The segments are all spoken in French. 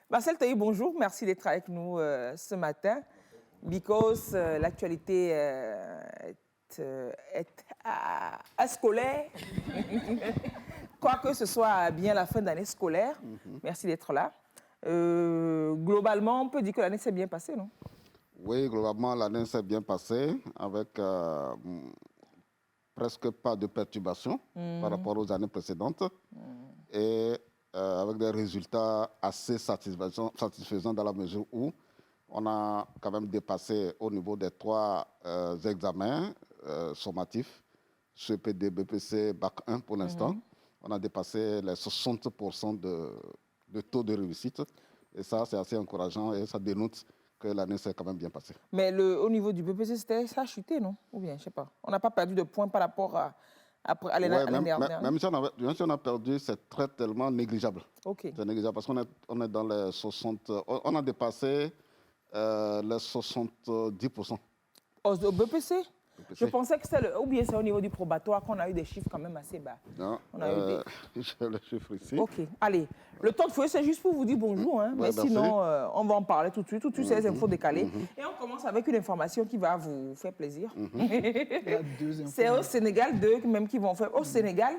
Marcel Taï, bonjour. Merci d'être avec nous ce matin. Because l'actualité est scolaire. Quoique ce soit bien la fin d'année scolaire. Merci d'être là. Globalement, on peut dire que l'année s'est bien passée, non? Oui, globalement, l'année s'est bien passée avec presque pas de perturbations par rapport aux années précédentes et avec des résultats assez satisfaisants dans la mesure où on a quand même dépassé au niveau des 3 examens sommatifs, CPD, BPC, Bac 1 pour l'instant. On a dépassé les 60% de taux de réussite et ça, c'est assez encourageant et ça dénote que l'année s'est quand même bien passée. Mais au niveau du BPC, ça a chuté, non? Ou bien, je ne sais pas. On n'a pas perdu de points par rapport à l'année dernière. Même si on a perdu, c'est tellement négligeable. OK. C'est négligeable parce qu'on est dans les 60... On a dépassé les 70%. Au BPC? Je pensais que c'était ou bien c'est au niveau du probatoire qu'on a eu des chiffres quand même assez bas. Non, on a eu j'ai les chiffres ici. OK. Allez, le temps de fouiller, c'est juste pour vous dire bonjour. Hein, mais sinon, on va en parler tout de suite. Tout de suite, c'est les infos décalées. Et on commence avec une information qui va vous faire plaisir. C'est au Sénégal, même qui vont faire. Au Sénégal,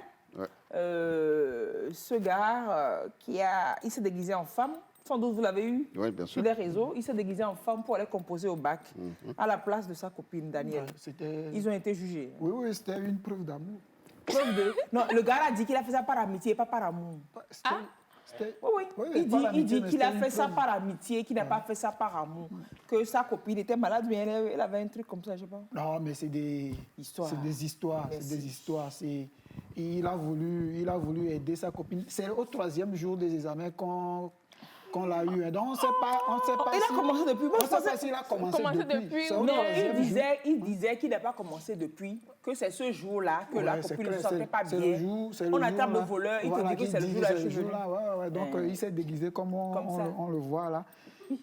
ce gars, il s'est déguisé en femme. Sans doute, vous l'avez eu sur les réseaux. Il s'est déguisé en femme pour aller composer au bac à la place de sa copine, Danielle. Ils ont été jugés. Oui, c'était une preuve d'amour. Non, le gars a dit qu'il a fait ça par amitié, pas par amour. Oui. Il dit qu'il a fait ça par amitié, qu'il n'a pas fait ça par amour. Que sa copine était malade, mais elle avait un truc comme ça, je sais pas. Non, mais c'est des histoires. C'est des histoires. Il a voulu aider sa copine. C'est au 3e jour des examens qu'on l'a eu. Donc, on ne sait pas il a commencé depuis. On ne sait pas s'il a commencé depuis. Non, il disait qu'il n'a pas commencé depuis, que c'est ce jour-là que la copine ne se sentait pas bien. On attrape le voleur, il te dit que c'est le jour-là que je suis venu. Donc, il s'est déguisé comme on le voit là.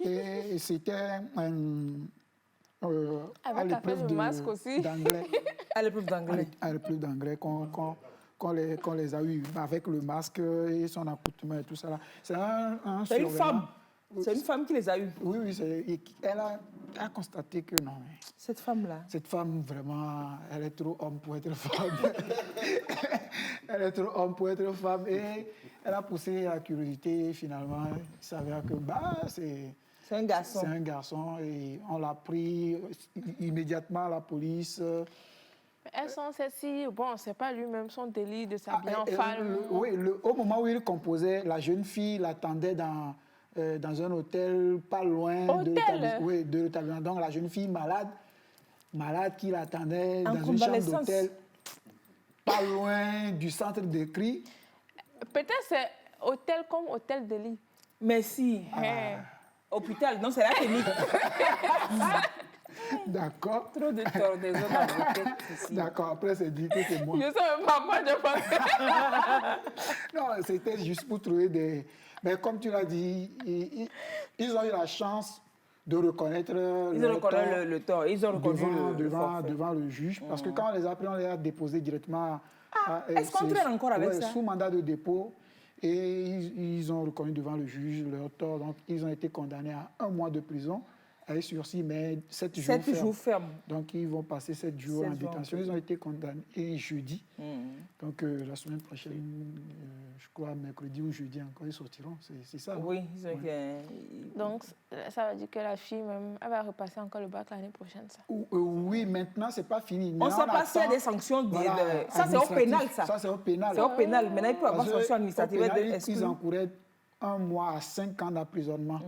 Et c'était à l'épreuve d'anglais. À l'épreuve d'anglais. À l'épreuve d'anglais qu'on les a eus avec le masque et son accoutrement et tout ça. C'est une femme. C'est une femme qui les a eus. Oui, elle a constaté que non. Cette femme-là. Cette femme, vraiment, elle est trop homme pour être femme. Elle est trop homme pour être femme. Et elle a poussé la curiosité et finalement, il s'avère que c'est un garçon. C'est un garçon et on l'a pris immédiatement à la police. Elles sont celles-ci, bon, c'est pas lui-même son délit de s'habiller en femme. Oui, au moment où il composait, la jeune fille l'attendait dans un hôtel pas loin de l'établissement. Donc la jeune fille malade qui l'attendait dans une chambre d'hôtel pas loin du centre de cri. Peut-être c'est hôtel comme hôtel de lit. Merci. Hôpital, non, c'est la clinique. D'accord. Trop de tordaisons dans la tête ici. D'accord, après c'est dit que c'est moi. Je sais même pas moi, je pense. Non, c'était juste pour trouver des... Mais comme tu l'as dit, ils ont eu la chance de reconnaître le tort. Ils ont reconnu devant le juge. Parce que quand on les a pris, on les a déposés directement... Est-ce qu'on traîne encore avec ça? Sous mandat de dépôt. Et ils ont reconnu devant le juge leur tort. Donc, ils ont été condamnés à 1 mois de prison. Avec sursis, mais 7 jours fermes. Donc, ils vont passer 7 jours en détention. Ils ont été condamnés jeudi. Donc, la semaine prochaine, je crois, mercredi ou jeudi encore, ils sortiront. C'est ça. Oui. Donc, ça veut dire que la fille, même, elle va repasser encore le bac l'année prochaine, ça? Oui, maintenant, c'est pas fini. On ne sait pas s'il y a des sanctions. Ça, c'est au pénal, ça. Ça, c'est au pénal. C'est au pénal. Maintenant, il peut y avoir sanctions administratives. Ils encouraient 1 mois à 5 ans d'emprisonnement.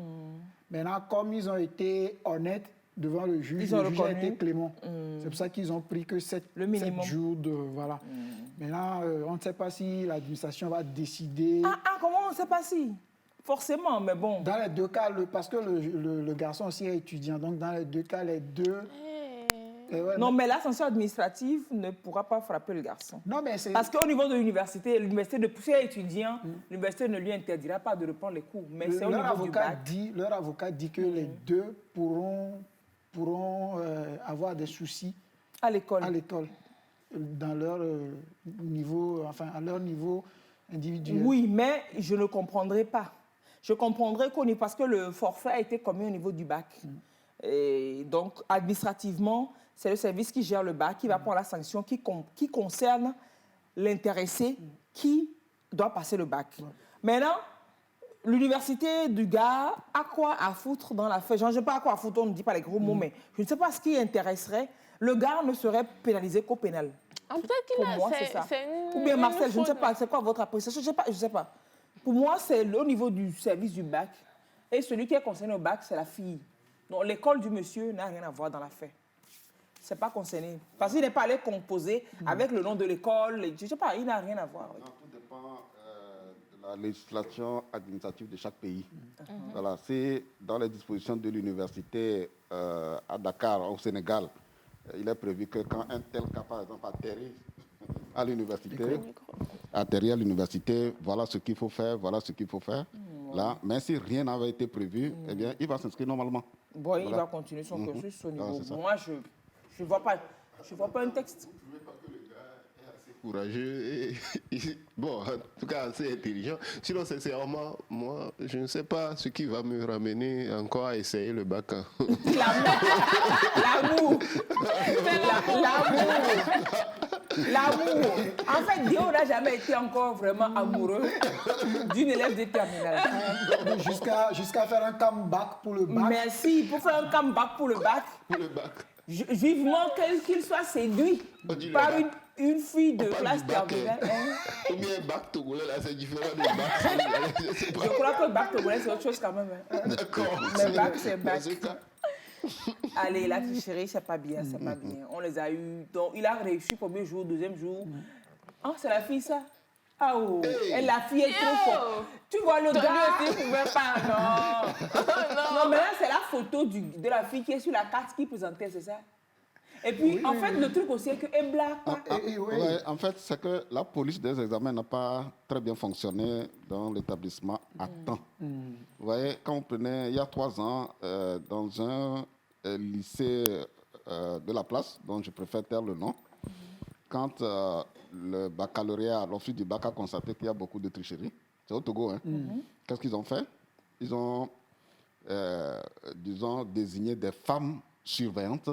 Maintenant, comme ils ont été honnêtes devant le juge, le juge a été clément. C'est pour ça qu'ils ont pris que 7 jours de... Voilà. Maintenant, on ne sait pas si l'administration va décider... Comment on ne sait pas si? Forcément, mais bon. Dans les 2 cas, parce que le garçon aussi est étudiant, donc dans les 2 cas, les 2... mais la sanction administrative ne pourra pas frapper le garçon. Non, mais parce qu'au niveau de l'université de pousser étudiant, l'université ne lui interdira pas de reprendre les cours. Mais c'est au niveau du bac. Leur avocat dit que les 2 pourront avoir des soucis à l'école. Dans leur niveau, à leur niveau individuel. Oui, mais je ne comprendrai pas. je comprendrais parce que le forfait a été commis au niveau du bac. Et donc, administrativement, c'est le service qui gère le bac, qui va prendre la sanction qui concerne l'intéressé qui doit passer le bac. Maintenant, l'université du gars a quoi à foutre dans l'affaire? Je ne sais pas à quoi à foutre, on ne dit pas les gros mots, mais je ne sais pas ce qui intéresserait. Le gars ne serait pénalisé qu'au pénal. Peut-être qu'il Pour moi, c'est ça. Une, ou bien Marcel, je ne sais faute, pas, c'est quoi votre appréciation? Je ne sais pas. Pour moi, c'est au niveau du service du bac. Et celui qui est concerné au bac, c'est la fille. Donc l'école du monsieur n'a rien à voir dans l'affaire. Ce n'est pas concerné. Parce qu'il n'est pas allé composer avec le nom de l'école. Je ne sais pas, il n'a rien à voir. Non, tout dépend de la législation administrative de chaque pays. Voilà, c'est dans les dispositions de l'université à Dakar, au Sénégal. Il est prévu que quand un tel cas, par exemple, atterrit à l'université, voilà ce qu'il faut faire, voilà ce qu'il faut faire. Là, mais si rien n'avait été prévu, eh bien, il va s'inscrire normalement. Bon, voilà. Il va continuer son cursus au niveau. Moi, je ne vois pas un texte. Vous ne trouvez pas que le gars est assez courageux et bon, en tout cas assez intelligent. Sinon, sincèrement, moi, je ne sais pas ce qui va me ramener encore à essayer le bac. L'amour. L'amour. En fait, Dio n'a jamais été encore vraiment amoureux d'une élève de terminale. Jusqu'à faire un comeback pour le bac. Merci, pour faire un comeback pour le bac. Pour le bac. Vivement qu'il soit séduit par une fille de classe terminale. Ou bien un bac togolais, là, c'est différent du bac. Je crois que le bac togolais, c'est autre chose quand même. D'accord. Mais bac, c'est bac. Allez, la tricherie, c'est pas bien, c'est pas bien. On les a eu. Donc, il a réussi premier jour, deuxième jour. Ah, c'est la fille, ça? Ah, oh. Et la fille est trop forte. Tu vois le gars. Lui aussi pouvait pas, non. Non, mais là, c'est la photo de la fille qui est sur la carte qui présentait, c'est ça? Et puis, en fait, le truc aussi est qu'elle blague pas. Ouais, en fait, c'est que la police des examens n'a pas très bien fonctionné dans l'établissement à temps. Vous voyez, quand on prenait, il y a 3 ans, dans un lycée de la place, dont je préfère taire le nom, quand le baccalauréat, l'office du bac a constaté qu'il y a beaucoup de tricherie, c'est au Togo, hein. Qu'est-ce qu'ils ont fait? Ils ont, disons, désigné des femmes surveillantes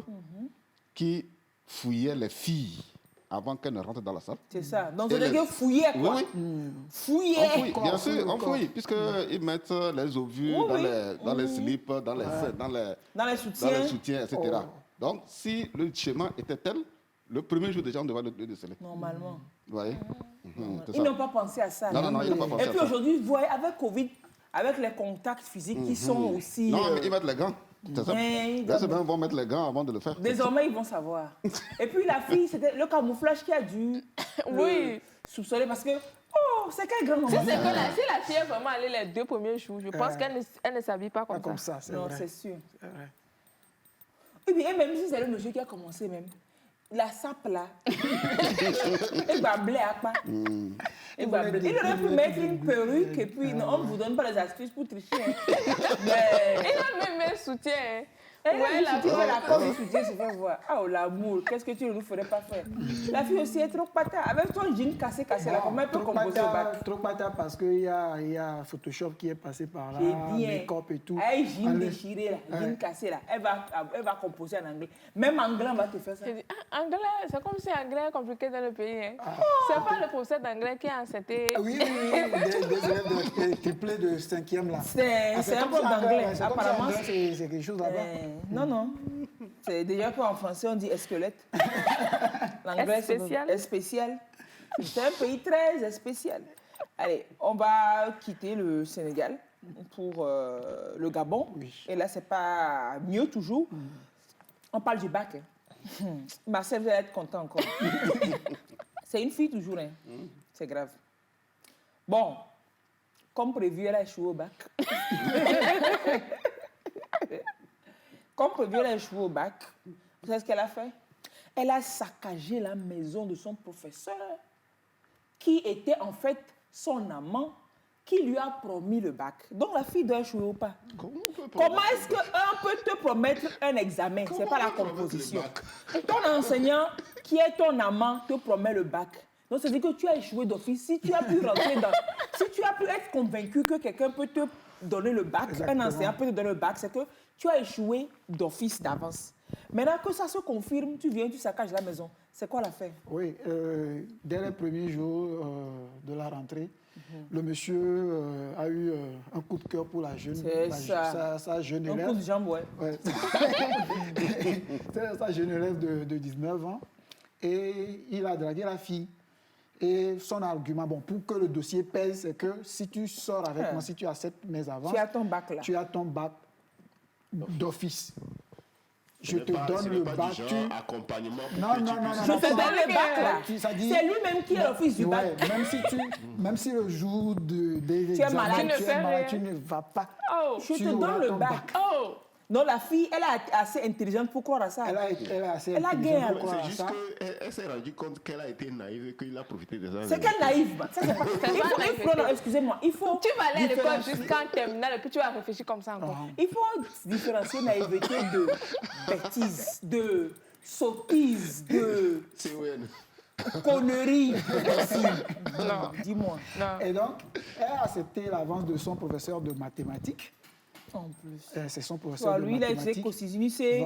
qui fouillaient les filles avant qu'elles ne rentrent dans la salle. C'est ça. Donc, les gars fouillaient, quoi. Oui. Fouillaient. Bien sûr, on fouille, puisqu'ils mettent les ovules dans les slips, dans les soutiens, etc. Donc, si le schéma était tel, le premier jour déjà, on devrait le déceler. Normalement. Vous voyez? Ils n'ont pas pensé à ça. Non, ils n'ont pas pensé à ça. Et puis aujourd'hui, vous voyez, avec Covid, avec les contacts physiques qui sont aussi... Non, mais ils mettent les gants. C'est ça. Ils vont mettre les gants avant de le faire. Désormais, ils vont savoir. Et puis la fille, c'était le camouflage qui a dû soupçonner parce que, oh, c'est quel grand moment. Si la fille est vraiment allée les 2 premiers jours, je pense qu'elle ne s'habille pas comme ça. Non, c'est sûr. Et puis, même si c'est le monsieur qui a commencé même, la sape là, il va blé à pas. Il aurait pu mettre une perruque et puis on ne vous donne pas les astuces pour tricher. Mais... Il a même un soutien. La corde du soutien se fait voir. Oh, l'amour, qu'est-ce que tu ne nous ferais pas faire? La fille aussi est trop pata. Avec ton jean cassé là, comment elle peut composer au bac? Trop pata parce qu'il y a Photoshop qui est passé par là, make-up et tout. Elle jean déchiré là, jean cassé là, elle va composer en anglais. Même en anglais, on va te faire ça. Anglais, c'est comme si anglais est compliqué dans le pays. Hein. C'est pas le professeur d'anglais qui a ancêté. Oui, des élèves triplés de 5e là. C'est un peu d'anglais. Apparemment, c'est quelque chose là-bas. Non. C'est déjà qu'en français, on dit esquelette. L'anglais, c'est spécial. C'est un pays très spécial. Allez, on va quitter le Sénégal pour le Gabon. Oui. Et là, c'est pas mieux toujours. On parle du bac. Marcel, vous allez être content encore. C'est une fille toujours. Hein. C'est grave. Bon, comme prévu, elle a échoué au bac. Comme prévu, elle a échoué au bac. Vous savez ce qu'elle a fait? Elle a saccagé la maison de son professeur, qui était en fait son amant, qui lui a promis le bac. Donc la fille doit échouer ou pas? Comment est-ce qu'un peut te promettre un examen? Ce n'est pas la composition. Ton enseignant, qui est ton amant, te promet le bac. Donc ça veut dire que tu as échoué d'office. Si tu as pu rentrer dans... Si tu as pu être convaincu que quelqu'un peut te donner le bac, un enseignant peut te donner le bac, c'est que tu as échoué d'office d'avance. Maintenant que ça se confirme, tu viens, tu saccages la maison. C'est quoi l'affaire? Oui, dès les premiers jours de la rentrée, le monsieur a eu un coup de cœur pour la jeune, sa jeune élève. Un coup de jambe, ouais. C'est sa jeune élève de 19 ans. Et il a dragué la fille. Et son argument, bon, pour que le dossier pèse, c'est que si tu sors avec moi, si tu acceptes mes avances, tu as ton bac là. Tu as ton bac d'office. Je te donne le bac. Accompagnement. Non. Je te donne le bac là. C'est lui-même qui est l'office du bac. Même si le jour des examens, tu ne vas pas. Je te donne le bac. Non, la fille, elle est assez intelligente pour croire à ça. Elle est assez intelligente pour croire à ça. C'est juste qu'elle s'est rendue compte qu'elle a été naïve et qu'il a profité de ça. C'est qu'elle naïve. Ça, c'est pas... Excusez-moi, il faut... Tu vas aller à l'école jusqu'en terminale et puis tu vas réfléchir comme ça encore. Il faut différencier naïveté de bêtise, de sottise, de... connerie. Non. Dis-moi. Et donc, elle a accepté l'avance de son professeur de mathématiques. En plus. C'est son professeur de lui, mathématiques. Il a été cosinus, c'est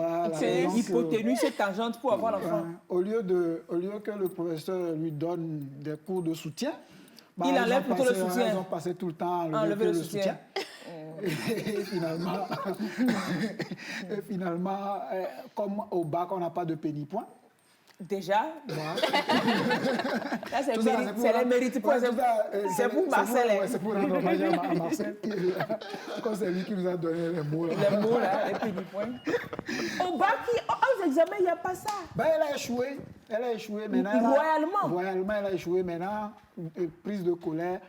hypoténuse, c'est tangente pour avoir l'enfant. Au lieu que le professeur lui donne des cours de soutien, il enlève plutôt le soutien. Ils ont passé tout le temps à enlever le soutien. Et finalement, comme au bac, on n'a pas de pénipoint. Déjà, là, c'est les mérites pour c'est pour Marcel. C'est pour rendre hommage à Marcel, comme c'est lui qui nous a donné les mots. Les mots, là, les pénipoints. Au bac, aux examens, il n'y a pas ça. Elle a échoué. Maintenant. Royalement, elle a échoué. Maintenant, prise de colère.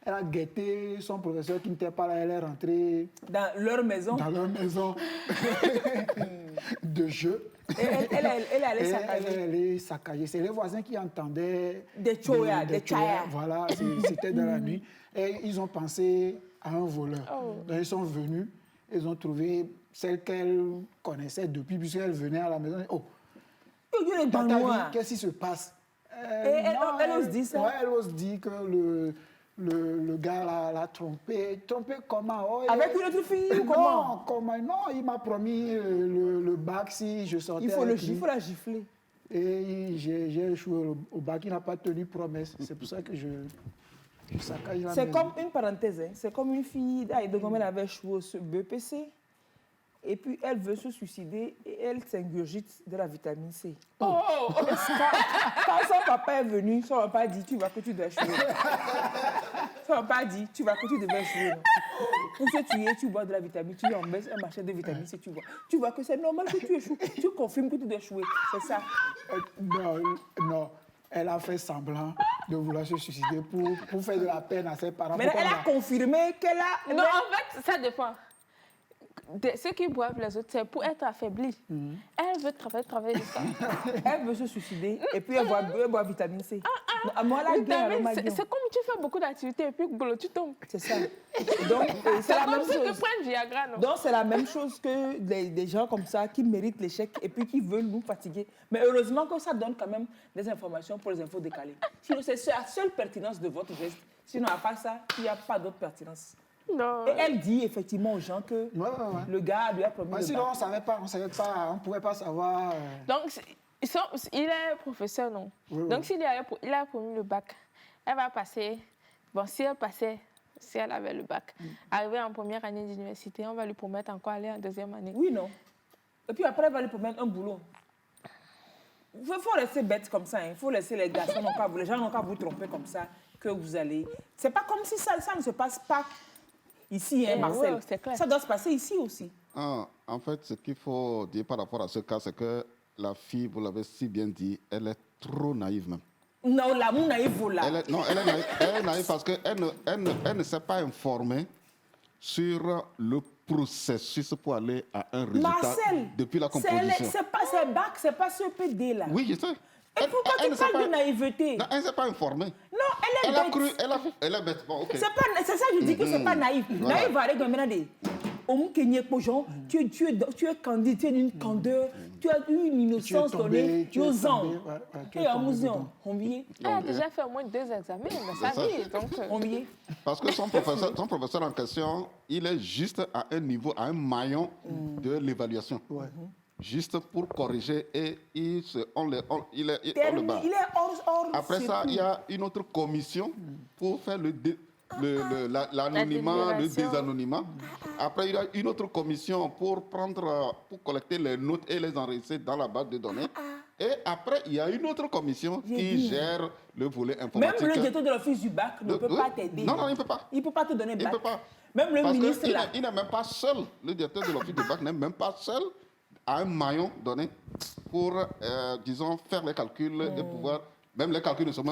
Elle a guetté son professeur qui n'était pas là. Elle est rentrée dans leur maison. De jeu. Elle est allée saccager. C'est les voisins qui entendaient des choya. Voilà, c'était dans la nuit. Et ils ont pensé à un voleur. Donc ils sont venus, ils ont trouvé celle qu'elle connaissait depuis, puisqu'elle venait à la maison. Qu'est-ce qui se passe? Elle ose dire ça. Ouais, elle ose dire que le gars l'a trompé. Trompé comment? Avec une autre fille ou comment? Non, il m'a promis le bac si je sortais. Il faut la gifler. Et j'ai échoué au bac, il n'a pas tenu promesse. C'est pour ça que je saccage la maison. C'est comme une parenthèse, hein. C'est comme une fille elle avait échoué au BPC. Et puis, elle veut se suicider et elle s'ingurgite de la vitamine C. Quand son papa est venu, son papa a dit, tu vois que tu dois échouer. Son papa a dit, tu vois que tu devais échouer. Pour se tuer, tu bois de la vitamine, tu embêtes un machin de vitamine C, tu vois. Tu vois que c'est normal que tu échoues. Tu confirmes que tu dois échouer. C'est ça. Non. Elle a fait semblant de vouloir se suicider pour faire de la peine à ses parents. Mais elle a confirmé qu'elle a... Non, en fait, ça dépend. Ceux qui boivent les autres, c'est pour être affaiblis. Elle veut travailler jusqu'à... Elle veut se suicider et puis elle boit vitamine C. Moi, c'est comme tu fais beaucoup d'activités et puis tu tombes. C'est ça. Donc, c'est la même chose. Que prendre Viagra, non? Donc, c'est la même chose que des gens comme ça qui méritent l'échec et puis qui veulent nous fatiguer. Mais heureusement que ça donne quand même des informations pour les infos décalées. Sinon, c'est la seule pertinence de votre geste. Sinon, à part ça, il n'y a pas d'autre pertinence. Non. Et elle dit effectivement aux gens que le gars lui a promis. Mais sinon, on ne savait pas, on ne pouvait pas savoir. Donc, il est professeur, non? Oui, donc, s'il a promis le bac, elle va passer. Bon, si elle avait le bac, arriver en première année d'université, on va lui promettre encore aller en deuxième année. Oui, non. Et puis après, elle va lui promettre un boulot. Il faut laisser bête comme ça. Il faut laisser les garçons, les gens n'ont qu'à vous tromper comme ça que vous allez. C'est pas comme si ça ne se passe pas. Ici, Marcel, ça doit se passer ici aussi. En fait, ce qu'il faut dire par rapport à ce cas, c'est que la fille, vous l'avez si bien dit, elle est trop naïve même. Non, l'amour naïf, voilà. Elle est naïve parce qu'elle ne s'est pas informée sur le processus pour aller à un résultat depuis la composition. C'est bac, c'est pas ce PD là. Oui, je sais. Et pourquoi tu parles de naïveté? Non, elle ne s'est pas informée. Non, elle est bête. Elle est bête. Bon, okay. C'est ça que je dis que c'est pas naïf. Naïf va aller dans maintenant des... tu es candide, tu es d'une candeur, tu as eu une innocence donnée aux ans. Et à Mouzion, elle a déjà fait au moins 2 examens dans sa vie. Donc, parce que son professeur en question, il est juste à un niveau, à un maillon de l'évaluation. Juste pour corriger et on le bat. Il est hors Après ça, il y a une autre commission pour faire l'anonymat, le désanonymat. Après, il y a une autre commission pour collecter les notes et les enregistrer dans la base de données. Et après, il y a une autre commission qui gère le volet informatique. Même le directeur de l'office du bac ne peut pas t'aider. Non, il ne peut pas. Il ne peut pas te donner le bac. Il ne peut pas. Même le ministre là. Il n'est même pas seul. Le directeur de l'office du bac n'est même pas seul à un maillon donné pour, disons, faire les calculs et pouvoir... Même les calculs ne sont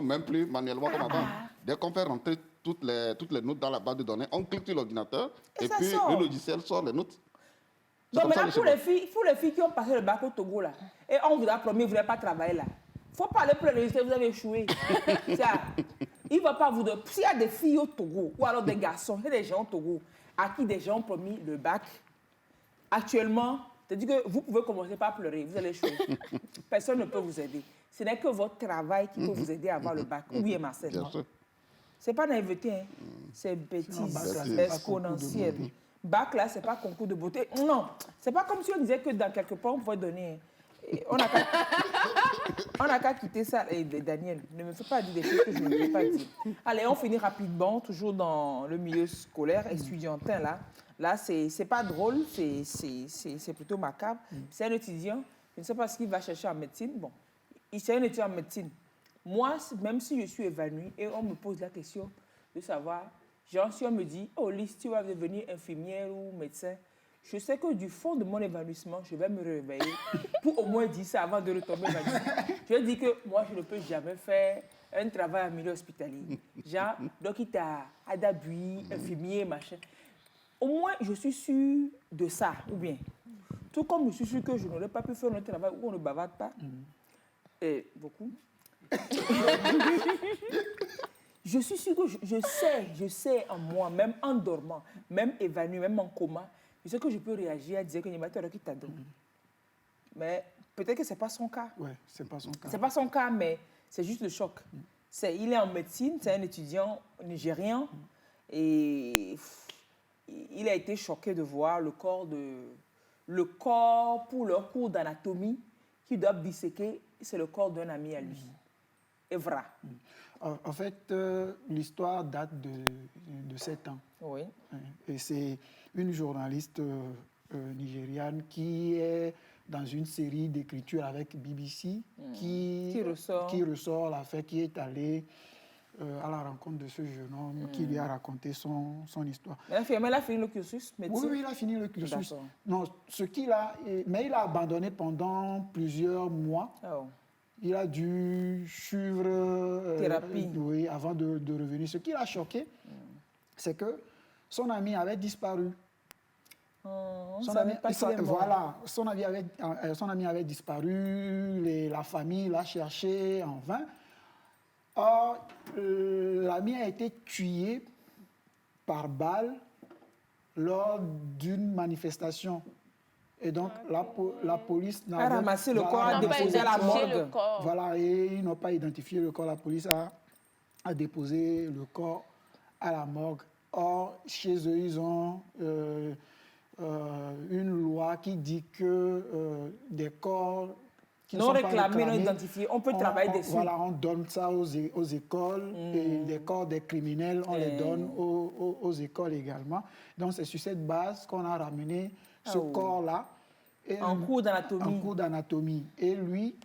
même plus manuellement comme avant. Dès qu'on fait rentrer toutes les notes dans la base de données, on clique sur l'ordinateur et puis le logiciel sort les notes. Donc maintenant, pour les filles qui ont passé le bac au Togo, là, et on vous a promis, vous n'allez pas travailler là. Il faut parler pour les résultats, vous avez échoué. Il va pas vous donner... S'il y a des filles au Togo, ou alors des garçons, il y a des gens au Togo, à qui des gens ont promis le bac, actuellement, c'est-à-dire que vous pouvez commencer par pleurer, vous allez échouer. Personne ne peut vous aider. Ce n'est que votre travail qui peut vous aider à avoir le bac. Ou bien, Marcel. Ce n'est pas naïveté, hein. C'est bêtise exponentielle. Bac, là, ce n'est pas concours de beauté. Non, ce n'est pas comme si on disait que dans quelque part, on pouvait donner. On n'a qu'à quitter ça. Et Daniel, ne me fais pas dire des choses que je ne veux pas dire. Allez, on finit rapidement, toujours dans le milieu scolaire, estudiantin, là. Là, c'est pas drôle, c'est plutôt macabre. C'est un étudiant, je ne sais pas ce qu'il va chercher en médecine. Bon, c'est un étudiant en médecine. Moi, même si je suis évanouie et on me pose la question de savoir, genre si on me dit, oh Lise, tu vas devenir infirmière ou médecin, je sais que du fond de mon évanouissement, je vais me réveiller pour au moins dire ça avant de retomber ma vie. Je dis que moi, je ne peux jamais faire un travail en milieu hospitalier. Genre, docteur, adabui, infirmier, machin. Au moins, je suis sûre de ça, ou bien. Tout comme je suis sûre que je n'aurais pas pu faire un travail où on ne bavarde pas. Et beaucoup. Je suis sûre que je sais en moi, même en dormant, même évanouie, même en coma, je sais que je peux réagir à dire que l'animateur qui t'a donné. Mais peut-être que ce n'est pas son cas. Oui, ce n'est pas son cas. Ce n'est pas son cas, mais c'est juste le choc. Il est en médecine, c'est un étudiant nigérien, et il a été choqué de voir le corps pour leur cours d'anatomie qu'ils doivent disséquer, c'est le corps d'un ami à lui. Evra. En fait, l'histoire date de 7 ans. Oui. Et c'est une journaliste nigériane qui est dans une série d'écriture avec BBC qui ressort l'affaire, qui est allée à la rencontre de ce jeune homme qui lui a raconté son histoire. Mais elle a fini le cursus médecine? Oui, il a fini le cursus. Non, mais il a abandonné pendant plusieurs mois. Oh. Il a dû suivre thérapie avant de revenir. Ce qui l'a choqué, c'est que son ami avait disparu. Son ami avait disparu, la famille l'a cherché en vain. Or, l'ami a été tué par balle lors d'une manifestation. Et donc, la police a ramassé le corps, a déposé à la morgue. Voilà, et ils n'ont pas identifié le corps. La police a déposé le corps à la morgue. Or, chez eux, ils ont une loi qui dit que des corps qui non réclamés, non identifiés, on peut travailler dessus. Voilà, on donne ça aux écoles, et les corps des criminels, on les donne aux écoles également. Donc, c'est sur cette base qu'on a ramené ce corps-là. En cours d'anatomie. En cours d'anatomie. Et lui,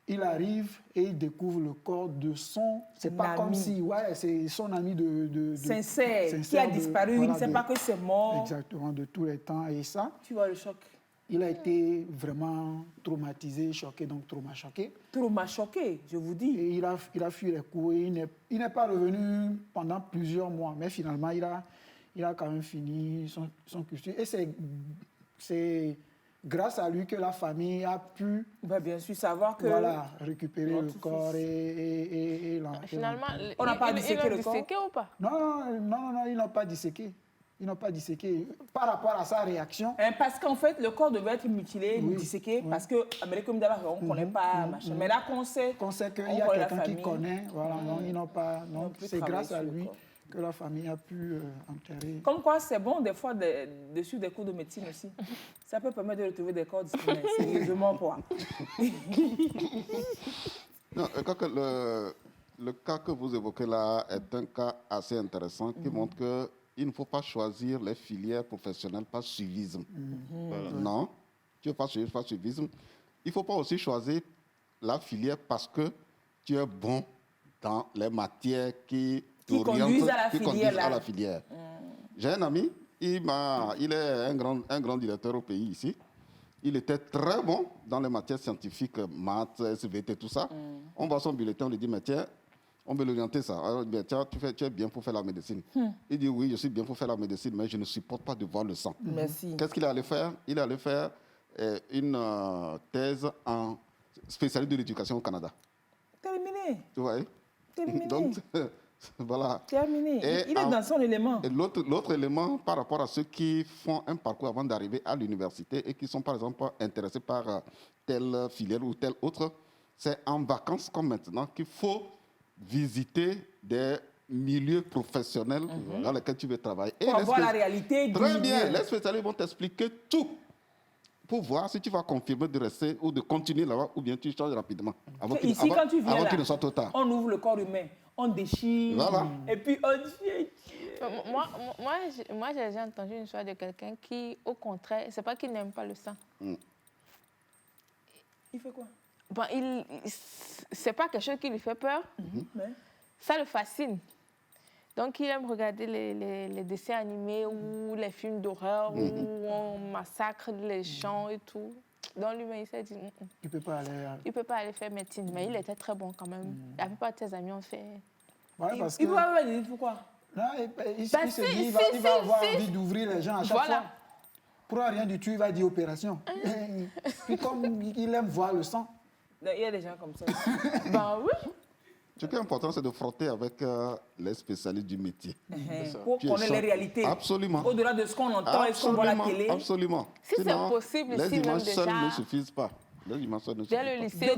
il arrive et il découvre le corps de son... C'est pas comme si... Ouais, c'est son ami de sincère, qui a disparu, il ne sait pas que c'est mort. Exactement, de tous les temps. Et ça... Tu vois le choc. Il a été vraiment traumatisé, choqué, donc traumachoqué. Traumachoqué, je vous dis. Et il a fui les cours. Il n'est pas revenu pendant plusieurs mois, mais finalement, il a quand même fini son cursus. Et c'est grâce à lui que la famille a pu bien sûr, savoir que récupérer le corps et finalement, on n'a pas disséqué le corps. Ou pas? Non, ils n'ont pas disséqué. Ils n'ont pas disséqué. Par rapport à sa réaction... Parce qu'en fait, le corps devait être mutilé, disséqué, parce que Amérique d'abord, on ne connaît pas, machin. Mais là, qu'on sait qu'il y a quelqu'un qui connaît, voilà, non, ils n'ont pas... Non, c'est grâce à lui que la famille a pu enterrer. Comme quoi, c'est bon, des fois, de suivre des cours de médecine aussi. Ça peut permettre de retrouver des corps dissimulés. Sérieusement, quoi. Non, le cas que vous évoquez là est un cas assez intéressant qui montre qu'il ne faut pas choisir les filières professionnelles par suivisme. Voilà. Non, tu ne veux pas choisir par suivisme. Il ne faut pas aussi choisir la filière parce que tu es bon dans les matières qui conduisent à la filière. J'ai un ami, il est un grand directeur au pays ici. Il était très bon dans les matières scientifiques, maths, SVT, tout ça. On voit son bulletin, on lui dit, mais tiens, on veut l'orienter ça. Alors, bien, tiens, tu es bien pour faire la médecine. Il dit, oui, je suis bien pour faire la médecine, mais je ne supporte pas de voir le sang. Merci. Qu'est-ce qu'il allait faire? Il allait faire une thèse en spécialité de l'éducation au Canada. Terminé. Tu vois? Terminé. Donc, voilà. Terminé. Il est dans son élément. Et l'autre élément, par rapport à ceux qui font un parcours avant d'arriver à l'université et qui sont, par exemple, intéressés par telle filière ou telle autre, c'est en vacances comme maintenant qu'il faut visiter des milieux professionnels dans lesquels tu veux travailler. Pour voir la réalité du Très bien. milieu. Les spécialistes vont t'expliquer tout pour voir si tu vas confirmer de rester ou de continuer là-bas ou bien tu changes rapidement. Avant qu'il ne soit trop tard. On ouvre le corps humain, on déchire, voilà. Et puis on dit... Moi j'ai déjà entendu une histoire de quelqu'un qui, au contraire, c'est pas qu'il n'aime pas le sang. Il fait quoi? Bon, c'est pas quelque chose qui lui fait peur. Ça le fascine. Donc, il aime regarder les dessins animés ou les films d'horreur où on massacre les gens et tout. Donc, lui-même, il s'est dit... Il ne peut pas aller... Il peut pas aller faire médecine, mais il était très bon quand même. La plupart de ses amis ont fait... Ouais, parce que... Il va dire pourquoi? Non, il se dit il va avoir envie d'ouvrir les gens à chaque fois. Pour rien du tout, il va dire opération. Puis comme il aime voir le sang. Il y a des gens comme ça. Ben oui. Ce qui est important, c'est de frotter avec les spécialistes du métier. Pour connaître les réalités. Absolument. Au-delà de ce qu'on entend et ce qu'on voit à la télé. Absolument. Si c'est possible, les images seules déjà... ne suffisent pas. Dès le lycée,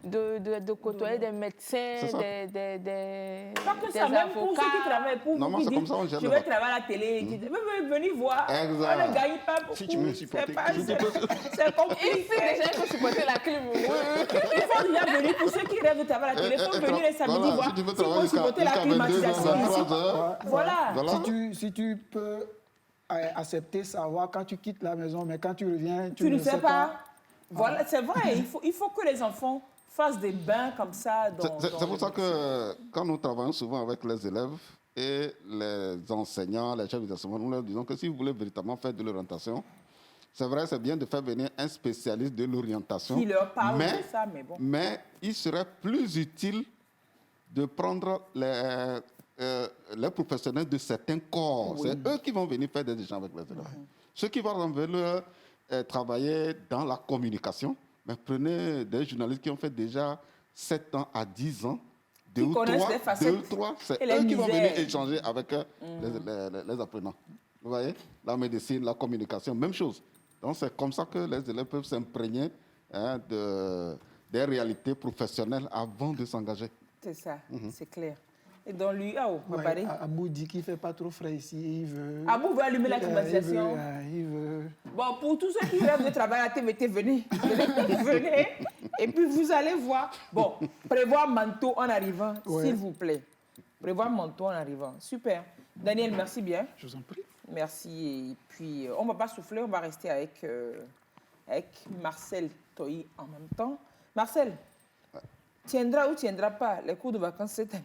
de côtoyer des médecins, des pas que ça, même pour ceux qui travaillent, pour non, vous qui disent, je vais travailler à la télé, venez voir, on ne gagne pas beaucoup. Si tu veux supporter, c'est compliqué. Déjà, il faut supporter la clim. Il faut déjà venir, pour ceux qui rêvent de travailler à la télé, il faut venir les samedis voir. Si tu veux travailler jusqu'à 22 heures, voilà. Si tu peux accepter, savoir quand tu quittes la maison, mais quand tu reviens, tu ne sais pas. Voilà, c'est vrai, il faut que les enfants fassent des bains comme ça. C'est pour ça que quand nous travaillons souvent avec les élèves et les enseignants, les chefs d'établissement, nous leur disons que si vous voulez véritablement faire de l'orientation, c'est vrai, c'est bien de faire venir un spécialiste de l'orientation. Qui leur parle de ça, mais bon. Mais il serait plus utile de prendre les professionnels de certains corps. Oui. C'est eux qui vont venir faire des échanges avec les élèves. Ceux qui vont venir travailler dans la communication, mais prenez des journalistes qui ont fait déjà 7 ans à 10 ans, 2 ou 3, c'est eux qui vont venir échanger avec les apprenants. Vous voyez, la médecine, la communication, même chose. Donc c'est comme ça que les élèves peuvent s'imprégner des réalités professionnelles avant de s'engager. C'est ça, c'est clair. Et donc lui, Abou dit qu'il ne fait pas trop frais ici, il veut... Abou veut allumer la climatisation. Il veut... Bon, pour tous ceux qui rêvent de travailler à la TVT, venez. Venez. Et puis vous allez voir. Bon, prévoir manteau en arrivant, s'il vous plaît. Prévoir manteau en arrivant. Super. Daniel, merci bien. Je vous en prie. Merci. Et puis, on ne va pas souffler, on va rester avec Marcel Toyi en même temps. Marcel, tiendra ou tiendra pas les cours de vacances cette année?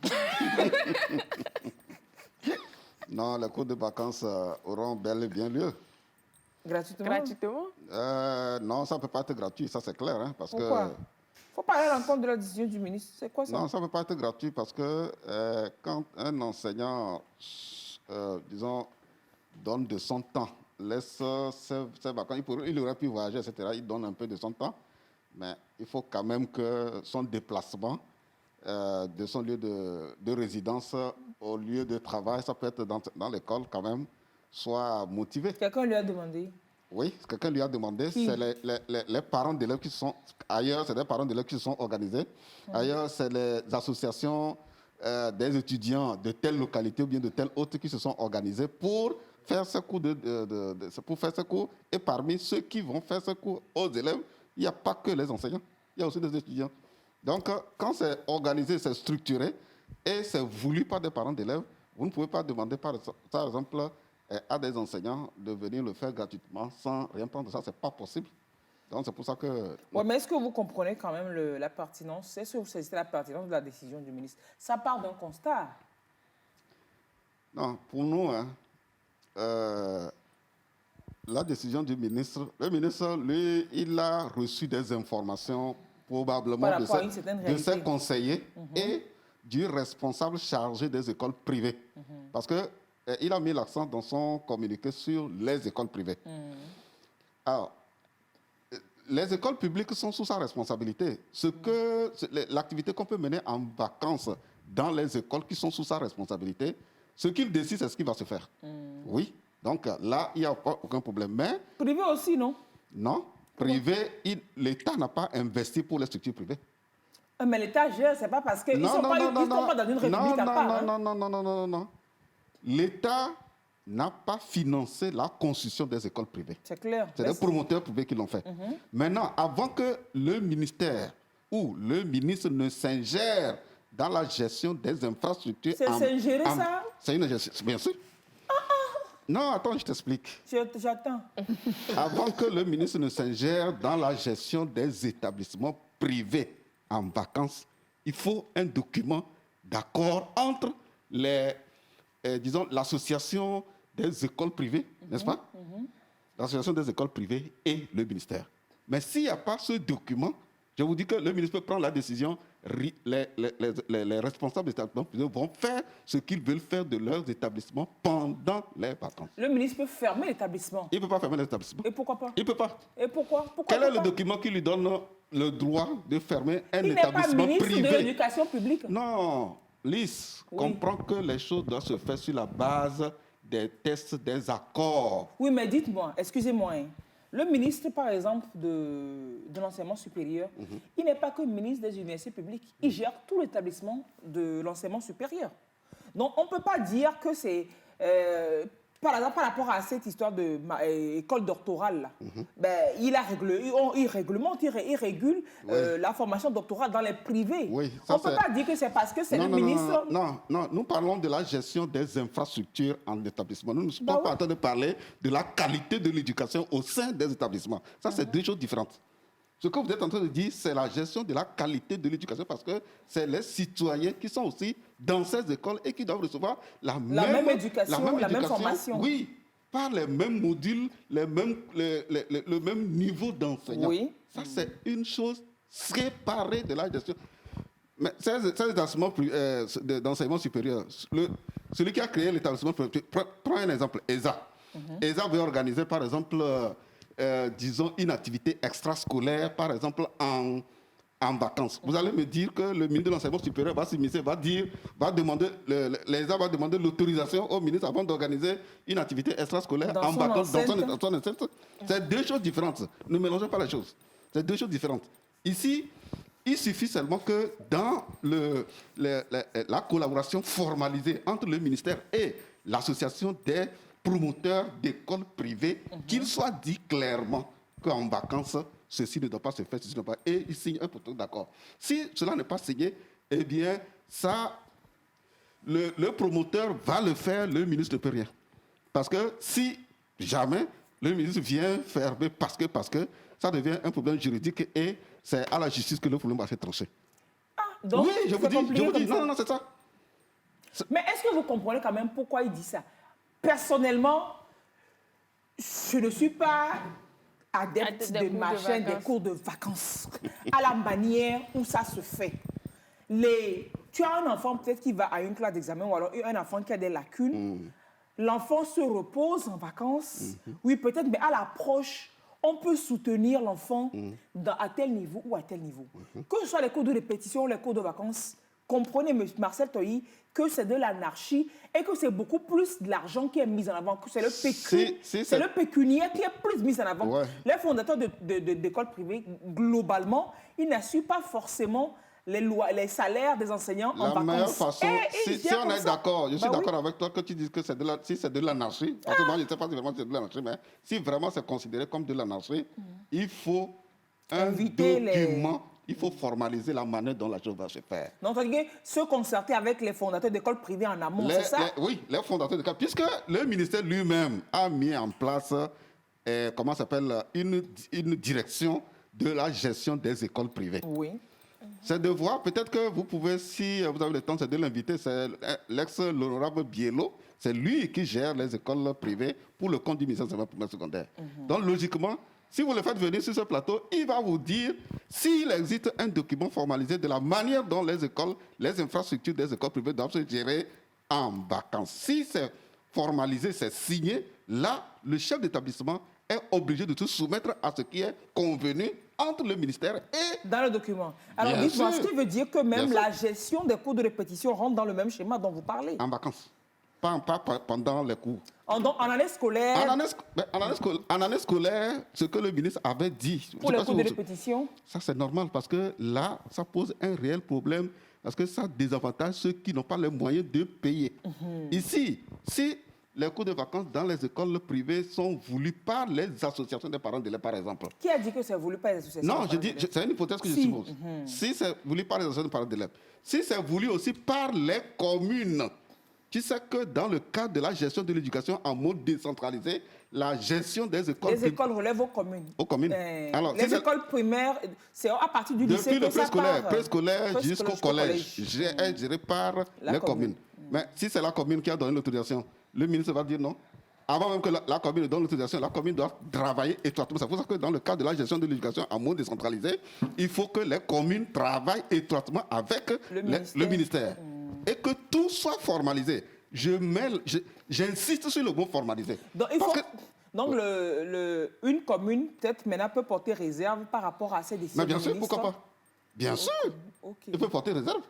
Non, les cours de vacances auront bel et bien lieu. Gratuitement? Non, ça ne peut pas être gratuit, ça c'est clair. Hein, parce pourquoi? Il ne faut pas aller à l'encontre de la décision du ministre. C'est quoi ça? Non, ça ne peut pas être gratuit parce que quand un enseignant, disons, donne de son temps, laisse ses vacances, il aurait pu voyager, etc. Il donne un peu de son temps. Mais il faut quand même que son déplacement de son lieu de résidence au lieu de travail, ça peut être dans l'école quand même, soit motivé. Quelqu'un lui a demandé? Oui, quelqu'un lui a demandé. C'est les parents d'élèves qui sont... Ailleurs, c'est des parents d'élèves qui se sont organisés. Ailleurs, c'est les associations des étudiants de telle localité ou bien de telle autre qui se sont organisés pour faire ce cours. Pour faire ce cours. Et parmi ceux qui vont faire ce cours aux élèves, il n'y a pas que les enseignants, il y a aussi des étudiants. Donc, quand c'est organisé, c'est structuré et c'est voulu par des parents d'élèves, vous ne pouvez pas demander, par exemple, à des enseignants de venir le faire gratuitement sans rien prendre. Ça, ce n'est pas possible. Donc, c'est pour ça que... Oui, mais est-ce que vous comprenez quand même la pertinence? Est-ce que vous saisissez la pertinence de la décision du ministre? Ça part d'un constat. Non, pour nous, la décision du ministre, le ministre, lui, il a reçu des informations probablement de ses conseillers et du responsable chargé des écoles privées. Parce qu'il a mis l'accent dans son communiqué sur les écoles privées. Alors, les écoles publiques sont sous sa responsabilité. L'activité qu'on peut mener en vacances dans les écoles qui sont sous sa responsabilité, ce qu'il décide, c'est ce qui va se faire. Oui, donc là, il n'y a aucun problème. Mais... Privé aussi, non? Non. Privé, l'État n'a pas investi pour les structures privées. Mais l'État gère, c'est pas parce qu'ils ne sont pas dans une république à part. Non. L'État n'a pas financé la construction des écoles privées. C'est clair. C'est des promoteurs privés qui l'ont fait. Maintenant, avant que le ministère ou le ministre ne s'ingère dans la gestion des infrastructures... C'est s'ingérer ça? C'est une gestion, bien sûr. Non, attends, je t'explique. J'attends. Avant que le ministre ne s'ingère dans la gestion des établissements privés en vacances, il faut un document d'accord entre l'association des écoles privées, n'est-ce pas? L'association des écoles privées et le ministère. Mais s'il n'y a pas ce document, je vous dis que le ministre peut prendre la décision, les responsables d'établissements privés vont faire ce qu'ils veulent faire de leurs établissements pendant les vacances. Le ministre peut fermer l'établissement? Il ne peut pas fermer l'établissement. Et pourquoi pas? Il ne peut pas. Et pourquoi? Quel est le document qui lui donne le droit de fermer un établissement privé? Il n'est pas ministre de l'Éducation publique. Non, Lise comprend que les choses doivent se faire sur la base des tests, des accords. Oui, mais dites-moi, excusez-moi, le ministre, par exemple, de l'enseignement supérieur, il n'est pas que ministre des universités publiques, il gère tout l'établissement de l'enseignement supérieur. Donc, on ne peut pas dire que c'est... par exemple, par rapport à cette histoire d'école doctorale, il réglemente, il régule la formation doctorale dans les privés. Oui, on ne peut pas dire que c'est parce que c'est le ministre... Non, nous parlons de la gestion des infrastructures en établissement. Nous ne sommes pas en train de parler de la qualité de l'éducation au sein des établissements. Ça, c'est deux choses différentes. Ce que vous êtes en train de dire, c'est la gestion de la qualité de l'éducation parce que c'est les citoyens qui sont aussi dans ces écoles et qui doivent recevoir la même éducation, la même formation. Oui, par les mêmes modules, le même niveau d'enseignement. Oui. Ça, c'est une chose séparée de la gestion. Mais ces établissements d'enseignement supérieur, celui qui a créé l'établissement, prends un exemple, ESA. ESA veut organiser, par exemple... disons, une activité extrascolaire, par exemple, en vacances. Vous allez me dire que le ministre de l'Enseignement supérieur va s'immiscer, va demander l'autorisation au ministre avant d'organiser une activité extrascolaire en vacances dans son enceinte. C'est deux choses différentes. Ne mélangeons pas les choses. C'est deux choses différentes. Ici, il suffit seulement que dans la collaboration formalisée entre le ministère et l'association des promoteurs d'écoles privées, qu'il soit dit clairement qu'en vacances, ceci ne doit pas se faire, ceci ne doit pas... Et il signe un protocole d'accord. Si cela n'est pas signé, eh bien, ça, le promoteur va le faire, le ministre ne peut rien. Parce que si jamais le ministre vient fermer parce que ça devient un problème juridique et c'est à la justice que le problème va se trancher. Donc, oui, je vous dis, non, c'est ça. Mais est-ce que vous comprenez quand même pourquoi il dit ça? Personnellement, je ne suis pas adepte des cours de vacances, à la manière où ça se fait. Tu as un enfant peut-être qui va à une classe d'examen ou alors un enfant qui a des lacunes. L'enfant se repose en vacances. Oui, peut-être, mais à l'approche, on peut soutenir l'enfant à tel niveau ou à tel niveau. Que ce soit les cours de répétition ou les cours de vacances, comprenez, M. Marcel Toyi, que c'est de l'anarchie et que c'est beaucoup plus de l'argent qui est mis en avant, que c'est le pécuniaire qui est plus mis en avant. Ouais. Les fondateurs d'écoles privées, globalement, ils n'assurent pas forcément les salaires des enseignants en vacances. La meilleure façon, si on est d'accord, je suis d'accord avec toi que tu dis que si c'est de l'anarchie, parce que moi je ne sais pas si vraiment c'est de l'anarchie, mais si vraiment c'est considéré comme de l'anarchie, il faut un document. Il faut formaliser la manière dont la chose va se faire. Donc, se concerter avec les fondateurs d'écoles privées en amont, c'est ça? Oui, les fondateurs d'écoles. Puisque le ministère lui-même a mis en place, comment s'appelle, une direction de la gestion des écoles privées. Oui. C'est de voir, peut-être que vous pouvez, si vous avez le temps, c'est de l'inviter, c'est l'ex-l'honorable Biello. C'est lui qui gère les écoles privées pour le compte du ministère de l'enseignement primaire secondaire. Donc, logiquement, si vous le faites venir sur ce plateau, il va vous dire s'il existe un document formalisé de la manière dont les écoles, les infrastructures des écoles privées doivent se gérer en vacances. Si c'est formalisé, c'est signé, là, le chef d'établissement est obligé de tout soumettre à ce qui est convenu entre le ministère et... Dans le document. Alors, dites-moi, ce qui veut dire que même la gestion des cours de répétition rentre dans le même schéma dont vous parlez. En vacances. Pas pendant les cours. En année scolaire. En année scolaire, ce que le ministre avait dit. Pour les cours de répétition. Ça, c'est normal parce que là, ça pose un réel problème parce que ça désavantage ceux qui n'ont pas les moyens de payer. Ici, si les cours de vacances dans les écoles privées sont voulus par les associations des parents d'élèves, par exemple. Qui a dit que c'est voulu par les associations? Non, je dis, c'est une hypothèse que je suppose. Si c'est voulu par les associations des parents d'élèves, si c'est voulu aussi par les communes, tu sais que dans le cadre de la gestion de l'éducation en mode décentralisé, la gestion des écoles... Les écoles relèvent aux communes. Aux communes. Alors, les écoles primaires, c'est à partir du lycée depuis que ça part. Depuis le préscolaire jusqu'au collège, est géré par les communes. Mais si c'est la commune qui a donné l'autorisation, le ministre va dire non. Avant même que la commune donne l'autorisation, la commune doit travailler étroitement. C'est pour ça que dans le cadre de la gestion de l'éducation en mode décentralisé, il faut que les communes travaillent étroitement avec le ministère. Et que tout soit formalisé. J'insiste sur le mot formalisé. Donc, une commune, peut-être maintenant, peut porter réserve par rapport à ces décisions. Mais bien sûr, pourquoi pas? Bien sûr, il peut porter réserve.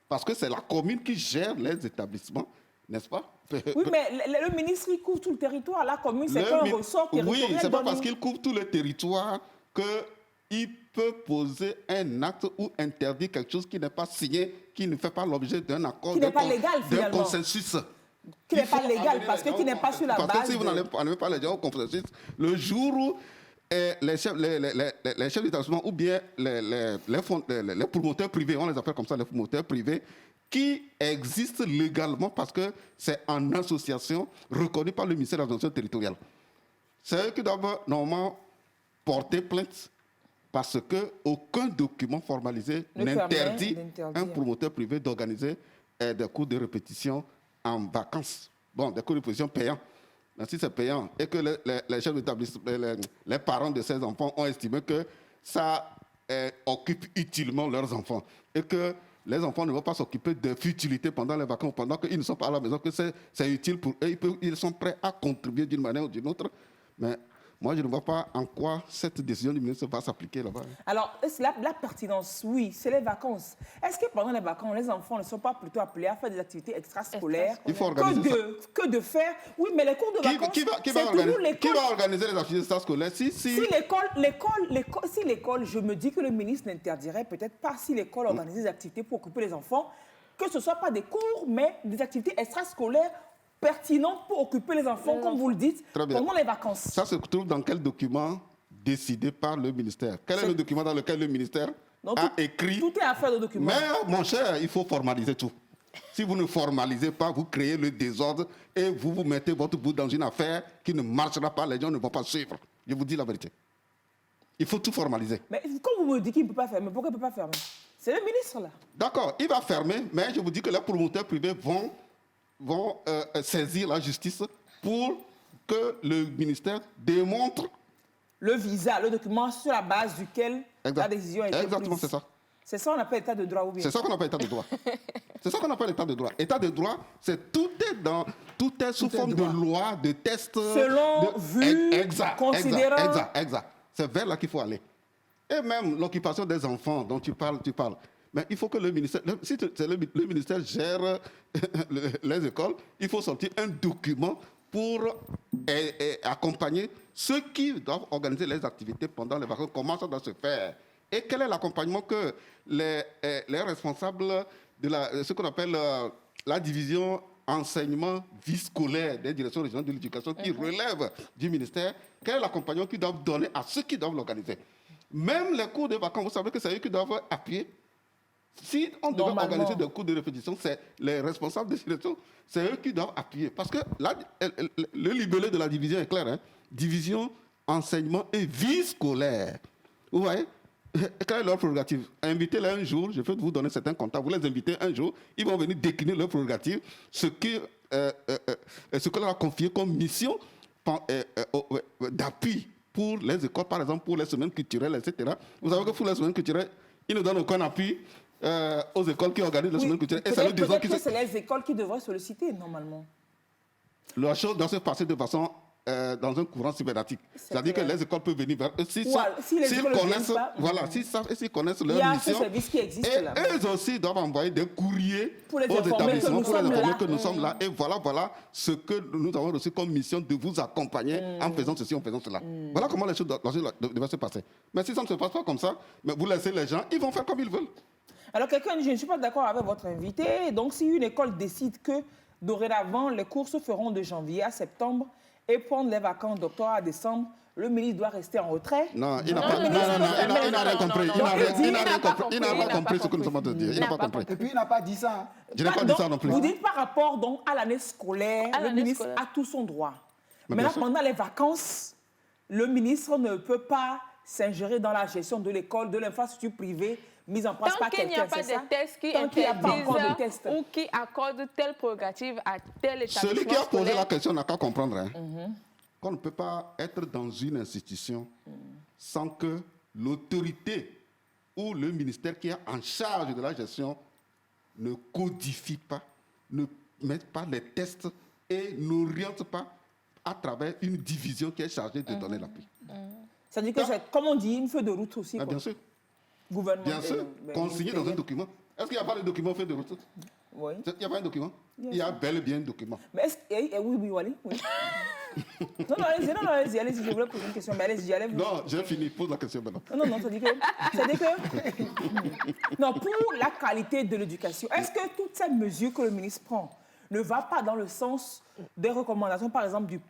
Parce que c'est la commune qui gère les établissements, n'est-ce pas? Oui, mais le ministre, il couvre tout le territoire. La commune, c'est un ressort territorial. Oui, c'est pas parce qu'il couvre tout le territoire qu'il peut poser un acte ou interdire quelque chose qui n'est pas signé, qui ne fait pas l'objet d'un accord, d'un consensus. Qui n'est pas légal, parce qu'il n'est pas sur la base. Parce que si vous n'allez pas les gens au consensus, le jour où les chefs d'établissement ou bien les promoteurs privés, on les appelle comme ça, les promoteurs privés, qui existent légalement parce que c'est en association reconnue par le ministère de l'Organisation territoriale. C'est eux qui doivent normalement porter plainte parce qu'aucun document formalisé n'interdit un promoteur privé d'organiser des cours de répétition en vacances. Bon, des cours de répétition payants. Mais si c'est payant et que les chefs d'établissement, les parents de ces enfants ont estimé que ça occupe utilement leurs enfants et que les enfants ne vont pas s'occuper de futilités pendant les vacances, pendant qu'ils ne sont pas à la maison, que c'est utile pour eux, ils sont prêts à contribuer d'une manière ou d'une autre. Mais moi, je ne vois pas en quoi cette décision du ministre va s'appliquer là-bas. Alors, la pertinence, oui, c'est les vacances. Est-ce que pendant les vacances, les enfants ne sont pas plutôt appelés à faire des activités extrascolaires que de faire... Oui, mais les cours de vacances, qui va organiser les activités extrascolaires si l'école, je me dis que le ministre n'interdirait peut-être pas, si l'école organise des activités pour occuper les enfants, que ce ne soit pas des cours, mais des activités extrascolaires pertinentes pour occuper les enfants, comme vous le dites, pendant les vacances. Ça se trouve dans quel document décidé par le ministère? Quel est le document dans lequel le ministère a écrit? Tout est affaire de document. Mais, mon cher, il faut formaliser tout. Si vous ne formalisez pas, vous créez le désordre et vous mettez votre bout dans une affaire qui ne marchera pas, les gens ne vont pas suivre. Je vous dis la vérité. Il faut tout formaliser. Mais quand vous me dites qu'il ne peut pas fermer, pourquoi il ne peut pas fermer? C'est le ministre, là. D'accord, il va fermer, mais je vous dis que les promoteurs privés vont saisir la justice pour que le ministère démontre le visa, le document sur la base duquel la décision a été prise. Exactement, c'est ça. C'est ça qu'on appelle l'état de droit ou bien? C'est ça qu'on appelle l'état de droit. C'est ça qu'on appelle l'état de droit. État de droit, c'est tout est sous forme de loi, de test. Selon, vu, considérant. Exact. C'est vers là qu'il faut aller. Et même l'occupation des enfants dont tu parles. Mais il faut que le ministère, si le ministère gère les écoles, il faut sortir un document pour accompagner ceux qui doivent organiser les activités pendant les vacances. Comment ça doit se faire? Et quel est l'accompagnement que les responsables de ce qu'on appelle la division enseignement vie scolaire des directions régionales de l'éducation qui relèvent du ministère, quel est l'accompagnement qu'ils doivent donner à ceux qui doivent l'organiser? Même les cours de vacances, vous savez que c'est eux qui doivent appuyer. Si on devait organiser des cours de répétition, c'est les responsables de direction, c'est eux qui doivent appuyer. Parce que là, le libellé de la division est clair. Hein? Division, enseignement et vie scolaire. Vous voyez? Quelle est leur prérogative? Invitez-les un jour, je vais vous donner certains contacts, vous les invitez un jour, ils vont venir décliner leur prérogative, ce qu'on leur a confié comme mission d'appui pour les écoles, par exemple, pour les semaines culturelles, etc. Vous savez que pour les semaines culturelles, ils ne donnent aucun appui aux écoles qui organisent les semaines culturelles. Et peut-être que c'est les écoles qui devraient solliciter, normalement. La chose doit se passer de façon dans un courant cybernétique. C'est-à-dire que les écoles peuvent venir vers eux. S'ils connaissent, voilà, s'ils connaissent leur mission, et eux aussi doivent envoyer des courriers aux établissements pour les informer que nous sommes là. Et voilà ce que nous avons reçu comme mission de vous accompagner en faisant ceci, en faisant cela. Voilà comment les choses doivent se passer. Mais si ça ne se passe pas comme ça, mais vous laissez les gens, ils vont faire comme ils veulent. Alors quelqu'un dit, je ne suis pas d'accord avec votre invité. Donc si une école décide que dorénavant, les cours se feront de janvier à septembre, et prendre les vacances d'octobre à décembre, le ministre doit rester en retrait. Non, il n'a rien compris. Il n'a pas compris ce que nous sommes en train de dire. Il n'a pas compris. Et puis il n'a pas dit ça. Je n'ai pas dit ça non plus. Vous dites par rapport donc, à l'année scolaire, le ministre a tout son droit. Maintenant, pendant les vacances, le ministre ne peut pas s'ingérer dans la gestion de l'école, de l'infrastructure privée mise en place par quelqu'un. Tant qu'il n'y a pas de tests qui interdisent ou qui accordent telle prérogative à tel établissement. Celui qui a posé la question n'a qu'à comprendre qu'on ne peut pas être dans une institution sans que l'autorité ou le ministère qui est en charge de la gestion ne codifie pas, ne mette pas les tests et n'oriente pas à travers une division qui est chargée de donner l'appui. C'est-à-dire que c'est, comme on dit, une feuille de route aussi. Bien sûr. Gouvernement. Bien sûr, consigné dans un document. Est-ce qu'il n'y a pas de document feuille de route? Oui. Il n'y a pas un document? Il y a bel et bien un document. Mais est-ce oui, Wally. Oui. Non, allez-y, je voulais poser une question, mais allez-y, allez-y. Non, j'ai fini, pose la question maintenant. Non, c'est-à-dire que... Non, pour la qualité de l'éducation, est-ce que toutes ces mesures que le ministre prend ne vont pas dans le sens des recommandations, par exemple, du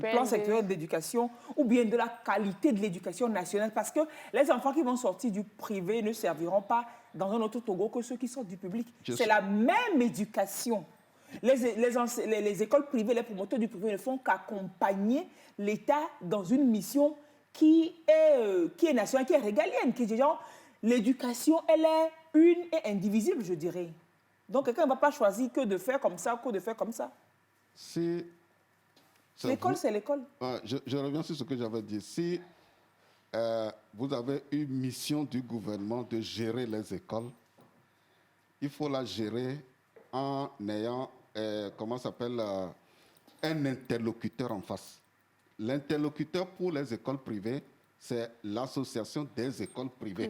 plan sectoriel d'éducation ou bien de la qualité de l'éducation nationale, parce que les enfants qui vont sortir du privé ne serviront pas dans un autre Togo que ceux qui sortent du public. C'est la même éducation. Les écoles privées, les promoteurs du privé ne font qu'accompagner l'État dans une mission qui est nationale, qui est régalienne, qui est genre, l'éducation, elle est une et indivisible, je dirais. Donc quelqu'un ne va pas choisir que de faire comme ça, que de faire comme ça. L'école, c'est l'école. Je reviens sur ce que j'avais dit. Si vous avez une mission du gouvernement de gérer les écoles, il faut la gérer en ayant, un interlocuteur en face. L'interlocuteur pour les écoles privées, c'est l'association des écoles privées.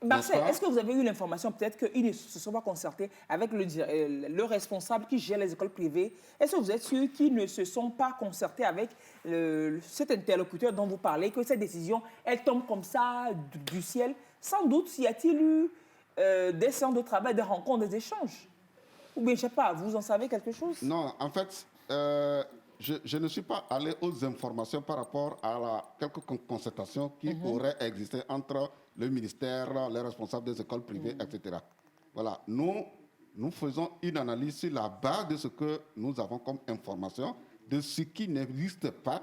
Marcel, est-ce que vous avez eu l'information, peut-être qu'ils ne se sont pas concertés avec le responsable qui gère les écoles privées? Est-ce que vous êtes sûr qu'ils ne se sont pas concertés avec cet interlocuteur dont vous parlez, que cette décision, elle tombe comme ça du ciel? Sans doute, y a-t-il eu des séances de travail, des rencontres, des échanges? Ou bien, je ne sais pas, vous en savez quelque chose? Non, en fait, je ne suis pas allé aux informations par rapport à quelques concertations qui auraient existé entre le ministère, les responsables des écoles privées, etc. Voilà, nous faisons une analyse sur la base de ce que nous avons comme information, de ce qui n'existe pas,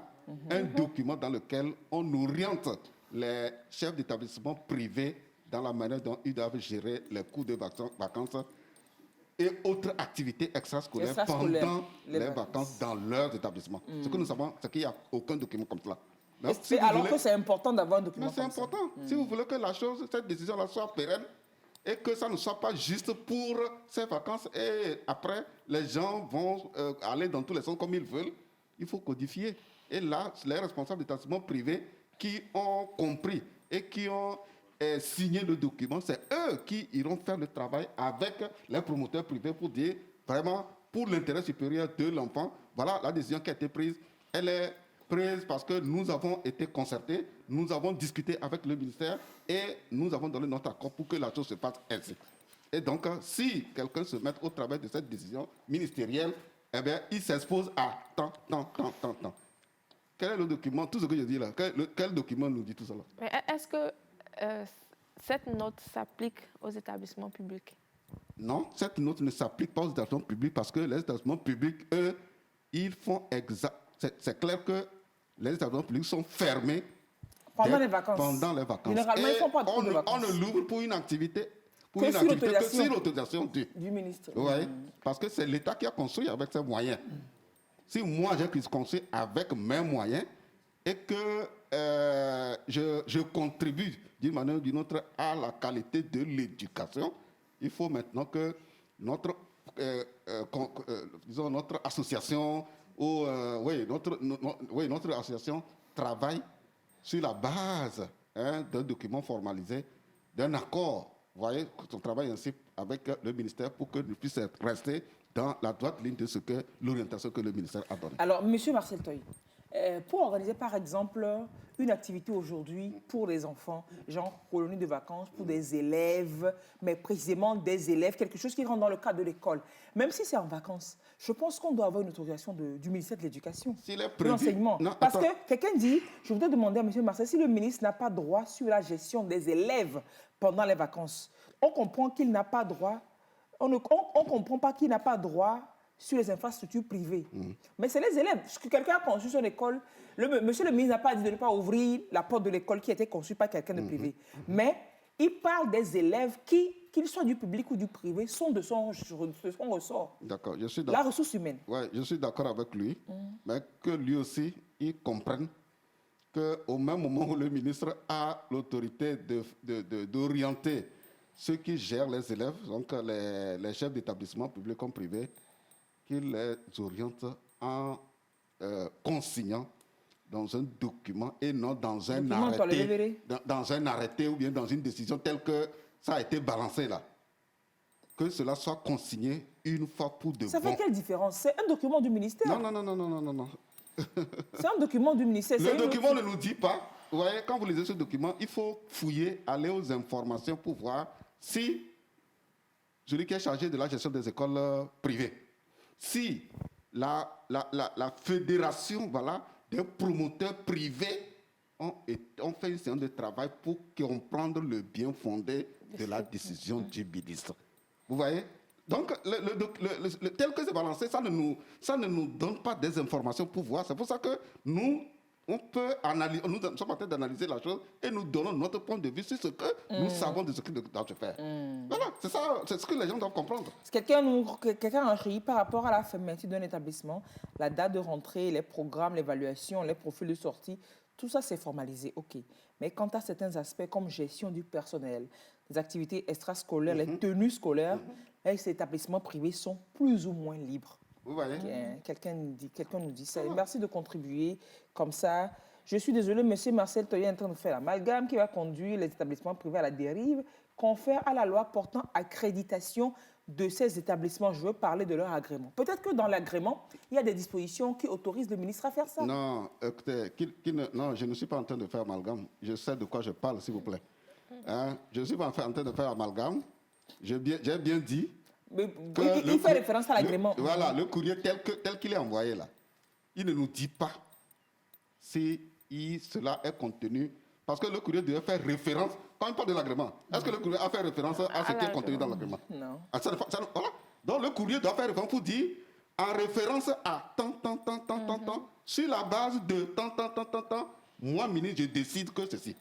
un document dans lequel on oriente les chefs d'établissement privés dans la manière dont ils doivent gérer les cours de vacances et autres activités extrascolaires pendant les vacances dans leurs établissements. Ce que nous savons, c'est qu'il n'y a aucun document comme cela. Donc, que c'est important d'avoir un document comme ça. C'est important. Si vous voulez que cette décision-là soit pérenne et que ça ne soit pas juste pour ces vacances et après, les gens vont aller dans tous les sens comme ils veulent, il faut codifier. Et là, les responsables d'établissements privés qui ont compris et qui ont signer le document, c'est eux qui iront faire le travail avec les promoteurs privés pour dire vraiment, pour l'intérêt supérieur de l'enfant, voilà la décision qui a été prise. Elle est prise parce que nous avons été concertés, nous avons discuté avec le ministère et nous avons donné notre accord pour que la chose se passe ainsi. Et donc, si quelqu'un se met au travail de cette décision ministérielle, eh bien, il s'expose à tant. Quel est le document? Tout ce que je dis là, quel document nous dit tout ça là? Mais est-ce que cette note s'applique aux établissements publics? Non, cette note ne s'applique pas aux établissements publics parce que les établissements publics, eux, ils font exact. C'est clair que les établissements publics sont fermés pendant les vacances. Généralement, ils ne font pas de vacances. On ne l'ouvre pour une activité. Pour une activité que sur l'autorisation du ministre. Oui, parce que c'est l'État qui a construit avec ses moyens. Si moi j'ai construit avec mes moyens et que je contribue d'une manière ou d'une autre à la qualité de l'éducation, il faut maintenant que notre association notre association travaille sur la base d'un document formalisé, d'un accord. Vous voyez, on travaille ainsi avec le ministère pour que nous puissions rester dans la droite ligne de l'orientation que le ministère a donnée. Alors, M. Marcel Toye, pour organiser par exemple une activité aujourd'hui pour les enfants, genre colonie de vacances pour des élèves, mais précisément des élèves, quelque chose qui rentre dans le cadre de l'école, même si c'est en vacances, je pense qu'on doit avoir une autorisation du ministère de l'Éducation, de l'enseignement. Parce que quelqu'un dit, je voudrais demander à M. Marcel si le ministre n'a pas droit sur la gestion des élèves pendant les vacances. On comprend qu'il n'a pas droit, on ne comprend pas qu'il n'a pas droit sur les infrastructures privées. Mais c'est les élèves. Quelqu'un a conçu son école, monsieur le ministre n'a pas dit de ne pas ouvrir la porte de l'école qui a été conçue par quelqu'un de privé. Mais il parle des élèves qui, qu'ils soient du public ou du privé, sont de son ressort. D'accord, je suis d'accord. La ressource humaine. Oui, je suis d'accord avec lui, mais que lui aussi, il comprenne qu'au même moment où le ministre a l'autorité d'orienter ceux qui gèrent les élèves, donc les chefs d'établissement publics comme privés, qu'il les oriente en consignant dans un document et non dans un arrêté ou bien dans une décision telle que ça a été balancé là. Que cela soit consigné une fois pour de bon. Ça fait quelle différence? C'est un document du ministère. Non. C'est un document du ministère. Le document ne nous dit pas. Vous voyez, quand vous lisez ce document, il faut fouiller, aller aux informations pour voir si celui qui est chargé de la gestion des écoles privées, si la fédération des promoteurs privés ont fait une séance de travail pour comprendre le bien fondé de la décision du ministre. Vous voyez? Donc, tel que c'est balancé, ça ne nous donne pas des informations pour voir. C'est pour ça que nous sommes en train d'analyser la chose et nous donnons notre point de vue sur ce que nous savons de ce qui doit se faire. Voilà, c'est ça, c'est ce que les gens doivent comprendre. Quelqu'un a écrit par rapport à la fermeture d'un établissement, la date de rentrée, les programmes, l'évaluation, les profils de sortie, tout ça c'est formalisé, ok. Mais quant à certains aspects comme gestion du personnel, les activités extrascolaires, les tenues scolaires, les établissements privés sont plus ou moins libres. Vous voyez? Quelqu'un nous dit ça. Merci de contribuer comme ça. Je suis désolé, M. Marcel Toye est en train de faire l'amalgame qui va conduire les établissements privés à la dérive, confère à la loi portant accréditation de ces établissements. Je veux parler de leur agrément. Peut-être que dans l'agrément, il y a des dispositions qui autorisent le ministre à faire ça. Non, écoutez, non, je ne suis pas en train de faire amalgame. Je sais de quoi je parle, s'il vous plaît. Je ne suis pas en train de faire amalgame. J'ai bien dit. Il fait référence à l'agrément. Voilà, le courrier tel qu'il est envoyé là. Il ne nous dit pas si cela est contenu. Parce que le courrier devait faire référence. Quand on parle de l'agrément, est-ce que le courrier a fait référence à ce qui est contenu dans l'agrément? Non. Voilà. Donc le courrier doit faire référence pour dire en référence à tant, sur la base de tant, moi, ministre, je décide que ceci.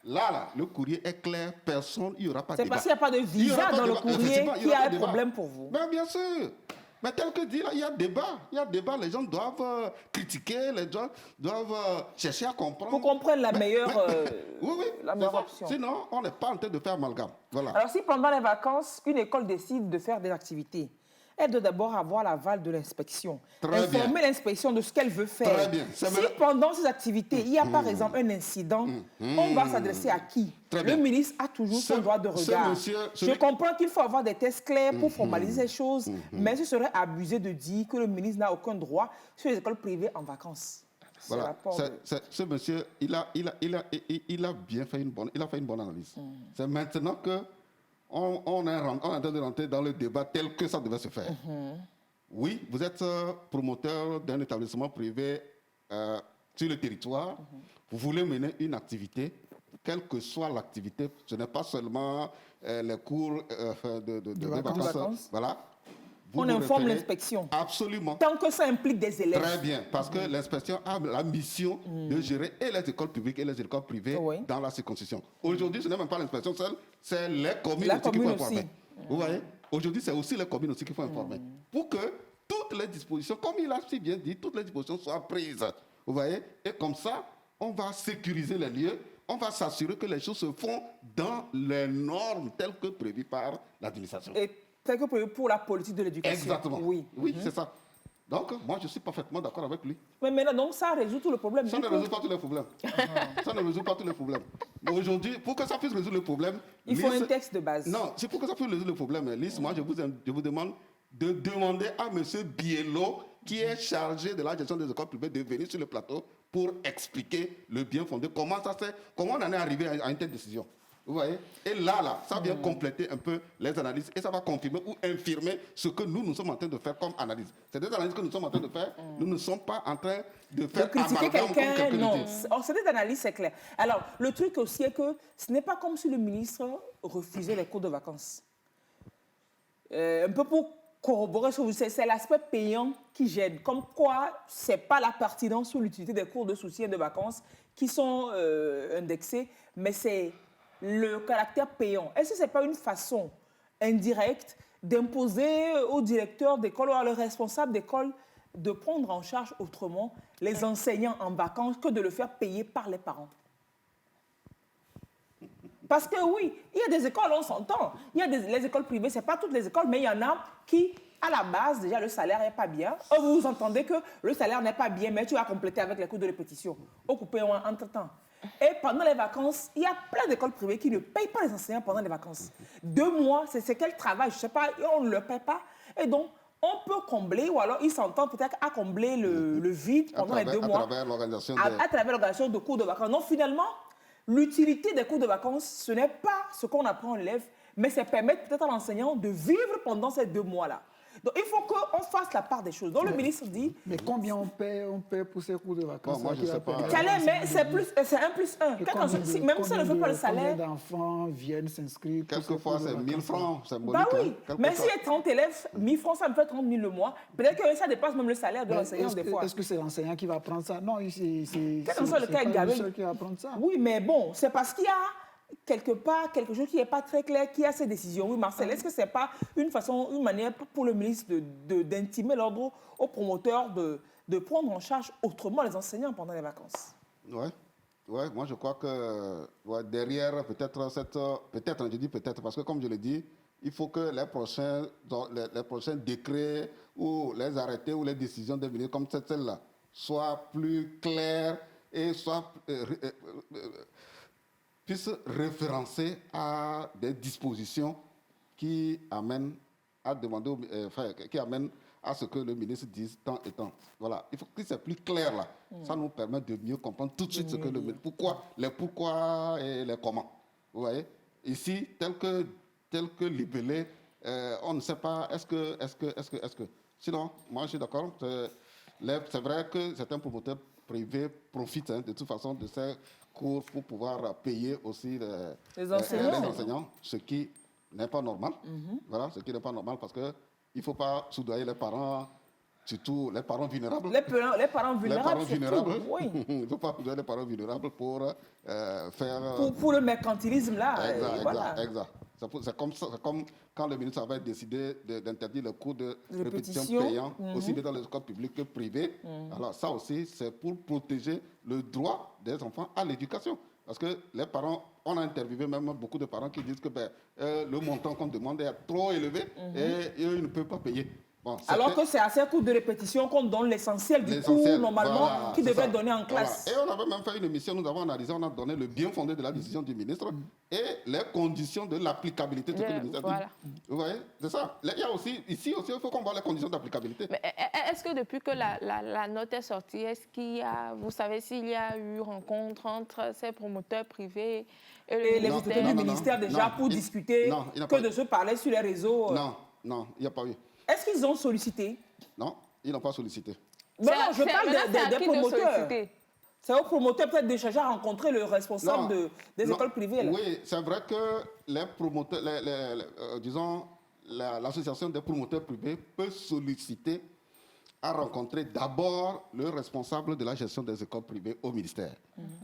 Là, le courrier est clair, personne, il n'y aura pas de débat. C'est parce qu'il n'y a pas de visa dans le courrier qu'il y a un problème pour vous. Ben, bien sûr. Mais tel que dit là, il y a débat. Les gens doivent critiquer, les gens doivent chercher à comprendre. Pour comprendre la meilleure, la meilleure option. Sinon, on n'est pas en train de faire amalgame. Voilà. Alors, si pendant les vacances, une école décide de faire des activités, elle doit d'abord avoir l'aval de l'inspection. Informer l'inspection de ce qu'elle veut faire. Très bien. Si pendant ces activités, il y a par exemple un incident, on va s'adresser à qui? Le ministre a toujours son droit de regard. Je comprends qu'il faut avoir des tests clairs pour formaliser ces choses, mais ce serait abusé de dire que le ministre n'a aucun droit sur les écoles privées en vacances. Voilà. Ce monsieur, il a bien fait une bonne analyse. C'est maintenant que on est en train de rentrer dans le débat tel que ça devait se faire. Oui, vous êtes promoteur d'un établissement privé sur le territoire. Vous voulez mener une activité, quelle que soit l'activité. Ce n'est pas seulement les cours de vacances. Voilà. On informe l'inspection. Absolument. Tant que ça implique des élèves. Très bien, parce que l'inspection a la mission de gérer et les écoles publiques et les écoles privées dans la circonscription. Aujourd'hui, ce n'est même pas l'inspection seule, c'est les communes aussi qu'il faut informer. Vous voyez? Aujourd'hui, c'est aussi les communes aussi qu'il faut informer. Pour que toutes les dispositions, comme il a si bien dit, toutes les dispositions soient prises. Vous voyez? Et comme ça, on va sécuriser les lieux, on va s'assurer que les choses se font dans les normes telles que prévues par l'administration. Tel que prévu pour la politique de l'éducation. Exactement. Oui, c'est ça. Donc, moi, je suis parfaitement d'accord avec lui. Mais maintenant, donc, ça résout tout le problème. Ça ne résout pas tous les problèmes. Ça ne résout pas tous les problèmes. Mais aujourd'hui, pour que ça puisse résoudre le problème... Il faut un texte de base. Non, c'est pour que ça puisse résoudre le problème. Lise, moi, je vous demande de demander à M. Biello, qui est chargé de la gestion des écoles privées, de venir sur le plateau pour expliquer le bien fondé. Comment on en est arrivé à une telle décision. Vous voyez? Et là, ça vient compléter un peu les analyses et ça va confirmer ou infirmer ce que nous sommes en train de faire comme analyse. C'est des analyses que nous sommes en train de faire. Nous ne sommes pas en train de faire critiquer quelqu'un. Non, c'est des analyses, c'est clair. Alors, le truc aussi est que ce n'est pas comme si le ministre refusait les cours de vacances. Un peu pour corroborer ce que vous dites, c'est l'aspect payant qui gêne. Comme quoi, ce n'est pas la pertinence ou l'utilité des cours de soutien de vacances qui sont indexés, mais c'est le caractère payant. Est-ce que ce n'est pas une façon indirecte d'imposer au directeur d'école ou à le responsable d'école de prendre en charge autrement les enseignants en vacances que de le faire payer par les parents? Parce que oui, il y a des écoles, on s'entend. Il y a les écoles privées, ce n'est pas toutes les écoles, mais il y en a qui, à la base, déjà, le salaire n'est pas bien. Vous entendez que le salaire n'est pas bien, mais tu vas compléter avec les cours de répétition. Au coupé entre-temps. Et pendant les vacances, il y a plein d'écoles privées qui ne payent pas les enseignants pendant les vacances. 2 mois, c'est quel travail, je ne sais pas, et on ne le paye pas. Et donc, on peut combler, ou alors ils s'entendent peut-être à combler le vide pendant les 2 mois. À travers l'organisation de cours de vacances. Donc, finalement, l'utilité des cours de vacances, ce n'est pas ce qu'on apprend aux élèves, mais c'est permettre peut-être à l'enseignant de vivre pendant ces 2 mois-là. Donc, il faut qu'on fasse la part des choses. Donc, le ministre dit... Mais combien on paie pour ces cours de vacances? Moi, je ne sais pas. Mais c'est 1+1. Même si ça ne fait pas le salaire... Combien d'enfants viennent s'inscrire? Quelquefois, c'est 1000 francs. Bah oui. Mais s'il y a 30 élèves, 1000 francs, ça me fait 30 000 le mois. Peut-être que ça dépasse même le salaire de l'enseignant des fois. Est-ce que c'est l'enseignant qui va prendre ça? Non, c'est pas le seul qui va prendre ça. Oui, mais bon, c'est parce qu'il y a quelque part quelque chose qui n'est pas très clair, qui a ces décisions. Oui, Marcel, est-ce que ce n'est pas une manière pour le ministre d'intimer l'ordre aux promoteurs de prendre en charge autrement les enseignants pendant les vacances? Oui, moi je crois que derrière je dis peut-être, parce que comme je l'ai dit, il faut que les prochains décrets ou les arrêtés ou les décisions des ministres comme celle-là soient plus clairs et puissent référencer à des dispositions qui amènent à demander, qui amènent à ce que le ministre dise tant et tant. Voilà, il faut que c'est plus clair là. Ça nous permet de mieux comprendre tout de suite ce que le ministre, les pourquoi et les comment. Vous voyez, ici, tel que libellé, on ne sait pas, est-ce que. Sinon, moi je suis d'accord, c'est vrai que certains promoteurs privés profitent de toute façon de ces cours pour pouvoir payer aussi les enseignants, ce qui n'est pas normal. Voilà, ce qui n'est pas normal parce qu'il ne faut pas soudoyer les parents, surtout les parents vulnérables. Les parents vulnérables, oui. Il ne faut pas soudoyer les parents vulnérables pour faire... Pour le mercantilisme, là. Exact. C'est comme quand le ministre avait décidé d'interdire le cours de répétition payant, aussi bien dans les écoles publiques que privées. Alors ça aussi, c'est pour protéger le droit des enfants à l'éducation. Parce que les parents, on a interviewé même beaucoup de parents qui disent que le montant qu'on demande est trop élevé et ils ne peuvent pas payer. Bon, alors que c'est à ces cours de répétition qu'on donne l'essentiel du cours, normalement, qui devrait être donné en classe. Voilà. Et on avait même fait une émission, nous avons analysé, on a donné le bien fondé de la décision du ministre et les conditions de l'applicabilité de ce que le ministre dit. Vous voyez, c'est ça. Il y a aussi, ici aussi, il faut qu'on voit les conditions d'applicabilité. Mais est-ce que depuis que la note est sortie, est-ce qu'il y a, vous savez s'il y a eu rencontre entre ces promoteurs privés et les autorités du ministère déjà pour discuter que de se parler sur les réseaux? Non, il n'y a pas eu. Est-ce qu'ils ont sollicité? Non, ils n'ont pas sollicité. Non, je parle des promoteurs. C'est aux promoteurs peut-être déjà rencontrer le responsable des écoles privées. Là. Oui, c'est vrai que les promoteurs, disons, l'association des promoteurs privés peut solliciter à rencontrer d'abord le responsable de la gestion des écoles privées au ministère,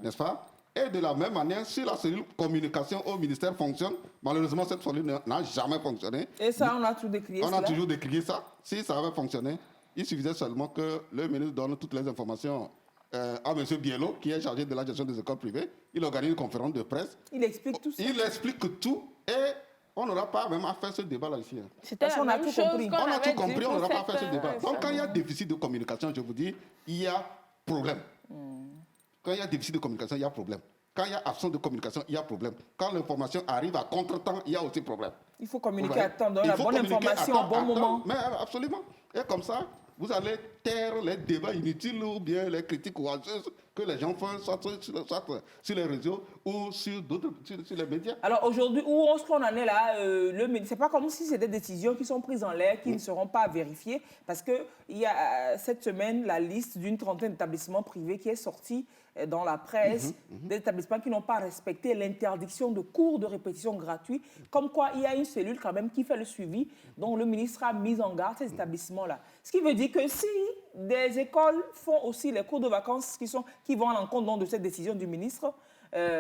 n'est-ce pas? Et de la même manière, si la cellule communication au ministère fonctionne, malheureusement, cette cellule n'a jamais fonctionné. Et ça, on a toujours décrié ça. On a toujours décrié ça. Si ça avait fonctionné, il suffisait seulement que le ministre donne toutes les informations à M. Biello, qui est chargé de la gestion des écoles privées. Il organise une conférence de presse. Il explique tout ça. Il explique tout et on n'aura pas même à faire ce débat-là ici. C'était la même chose qu'on on a tout avait compris, on n'aura pas à faire ce débat. ça. Donc, quand il y a déficit de communication, je vous dis, il y a problème. Quand il y a déficit de communication, il y a problème. Quand il y a absence de communication, il y a problème. Quand l'information arrive à contre-temps, il y a aussi problème. Il faut communiquer à temps, donner la bonne information au bon moment. Mais absolument. Et comme ça, vous allez taire les débats inutiles ou bien les critiques courageuses que les gens font, soit sur les réseaux ou sur les médias. Alors aujourd'hui, où est-ce qu'on en est là? C'est pas comme si c'était des décisions qui sont prises en l'air, qui ne seront pas vérifiées, parce qu'il y a cette semaine la liste d'une trentaine d'établissements privés qui est sortie dans la presse, des établissements qui n'ont pas respecté l'interdiction de cours de répétition gratuits, comme quoi il y a une cellule quand même qui fait le suivi, dont le ministre a mis en garde ces établissements-là. Ce qui veut dire que si des écoles font aussi les cours de vacances qui vont à l'encontre de cette décision du ministre,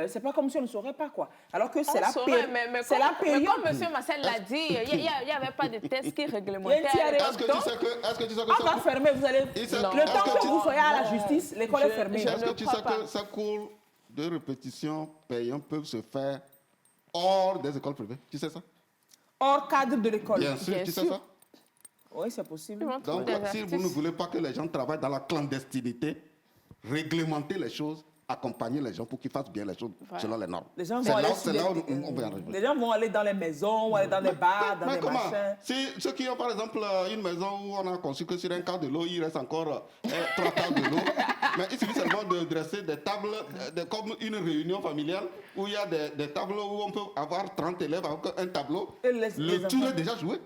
c'est pas comme si on ne saurait pas, quoi. Alors que c'est la période. Mais comme M. Marcel l'a dit, il n'y avait pas de test qui réglementait. Est-ce que tu sais que on va fermer, vous allez... Le temps que vous soyez à la justice, l'école est fermée. Est-ce que tu sais que ces cours de répétition payants peuvent se faire hors des écoles privées? Tu sais ça? Hors cadre de l'école. Bien sûr, tu sais ça? Oui, c'est possible. Donc, si vous ne voulez pas que les gens travaillent dans la clandestinité, réglementez les choses, accompagner les gens pour qu'ils fassent bien les choses selon les normes. Les gens vont les gens vont aller dans les maisons, ou aller dans les bars, dans les machins. Si ceux qui ont par exemple une maison où on a conçu que sur un quart de l'eau, il reste encore 3 quarts de l'eau, mais il suffit seulement de dresser des tables, comme une réunion familiale, où il y a des tableaux où on peut avoir 30 élèves avec un tableau. Le tour est déjà joué.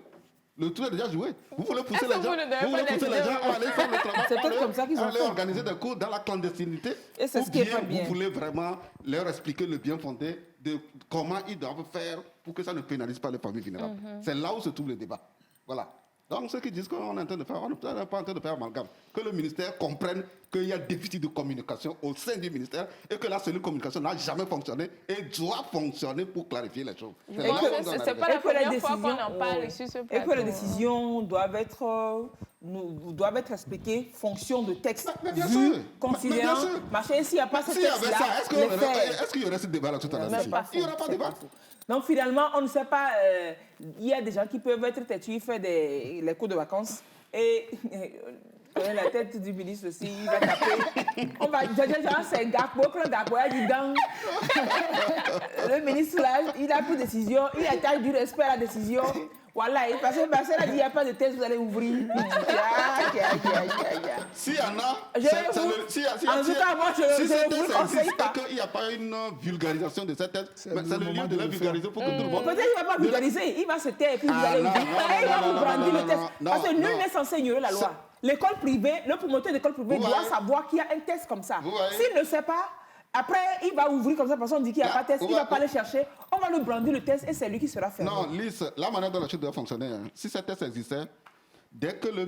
Le tour est déjà joué. Vous voulez pousser les gens, à aller faire le travail. C'est peut-être comme ça qu'ils ont fait. Organiser des cours dans la clandestinité. Et c'est ce qui est pas bien. Vous voulez vraiment leur expliquer le bien fondé de comment ils doivent faire pour que ça ne pénalise pas les familles vulnérables. C'est là où se trouve le débat. Voilà. Donc, ceux qui disent qu'on est en train de faire, on n'est pas en train de faire amalgame. Que le ministère comprenne qu'il y a déficit de communication au sein du ministère et que la cellule communication n'a jamais fonctionné et doit fonctionner pour clarifier les choses. C'est pas la première fois qu'on en parle ici sur plateau. Et que les décisions doivent être expliquées fonction de texte. Bien sûr. Considérant, machin, s'il n'y a pas ce texte-là, est-ce qu'il y aurait ce débat-là tout à l'heure? Il n'y aura pas de débat. Donc finalement, on ne sait pas, il y a des gens qui peuvent être têtus, ils font les cours de vacances et la tête du ministre aussi, il va taper. On va dire, c'est Gakpo, il dit gang. Le ministre là, il a pris décision, il attache du respect à la décision. Voilà, parce que Marcel a dit, il n'y a pas de test, vous allez ouvrir. S'il y en a, en tout cas, moi, je vous conseille pas. Il n'y a pas une vulgarisation de cette test, c'est le lieu de la vulgariser pour que tout le monde... Peut-être qu'il ne va pas vulgariser, il va se taire et puis vous allez ouvrir. Et il va vous brandir le test. Parce que nul n'est censé ignorer la loi. L'école privée, le promoteur d'école privée doit savoir qu'il y a un test comme ça. S'il ne sait pas, après, il va ouvrir comme ça, parce qu'on dit qu'il n'y a pas de test, il ne va pas aller chercher, on va lui brandir le test et c'est lui qui sera fermé. Non, Lise, la manière dont la chose doit fonctionner, si ce test existait, dès que le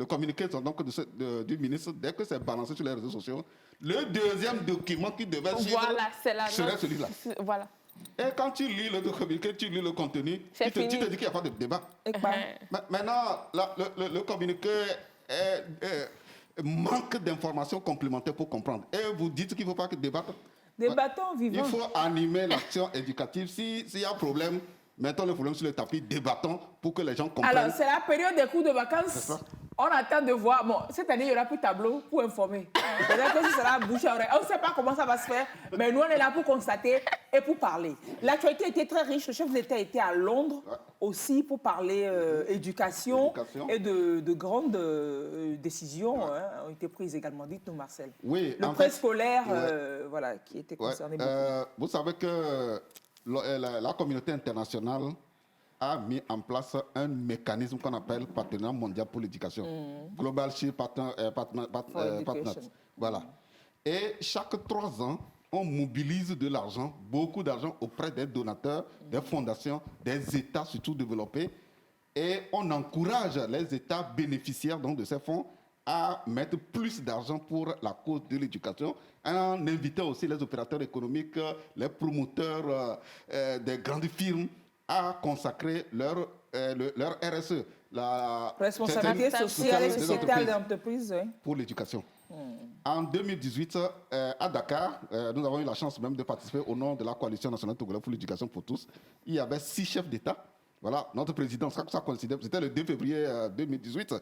communiqué donc, du ministre, dès que c'est balancé sur les réseaux sociaux, le deuxième document qui devait suivre serait celui-là. Voilà. Et quand tu lis le communiqué, tu lis le contenu, tu te dis qu'il n'y a pas de débat. Maintenant, le communiqué manque d'informations complémentaires pour comprendre. Et vous dites qu'il ne faut pas débattre. Débattons vivant. Il faut animer l'action éducative. S'il y a problème, Mettons le problème sur le tapis, débattons pour que les gens comprennent. Alors, c'est la période des cours de vacances. On attend de voir. Bon, cette année, il n'y aura plus de tableau pour informer. Peut-être que ce sera bouche à oreille. On ne sait pas comment ça va se faire, mais nous, on est là pour constater et pour parler. L'actualité était très riche. Le chef de l'État était à Londres aussi pour parler éducation et de grandes décisions ont été prises également. Dites-nous, Marcel. Oui, le préscolaire, voilà, qui était concerné beaucoup. Vous savez que la communauté internationale a mis en place un mécanisme qu'on appelle Partenariat mondial pour l'éducation. Global Shield Partners. Voilà. Et chaque 3 ans, on mobilise de l'argent, beaucoup d'argent auprès des donateurs, des fondations, des États surtout développés. Et on encourage les États bénéficiaires donc, de ces fonds à mettre plus d'argent pour la cause de l'éducation, en invitant aussi les opérateurs économiques, les promoteurs des grandes firmes à consacrer leur RSE, la responsabilité sociale et sociétale des entreprises pour l'éducation. En 2018, à Dakar, nous avons eu la chance même de participer au nom de la Coalition nationale togolaise pour l'éducation pour tous. Il y avait 6 chefs d'État. Voilà, notre président, ça coïncidait, c'était le 2 février 2018,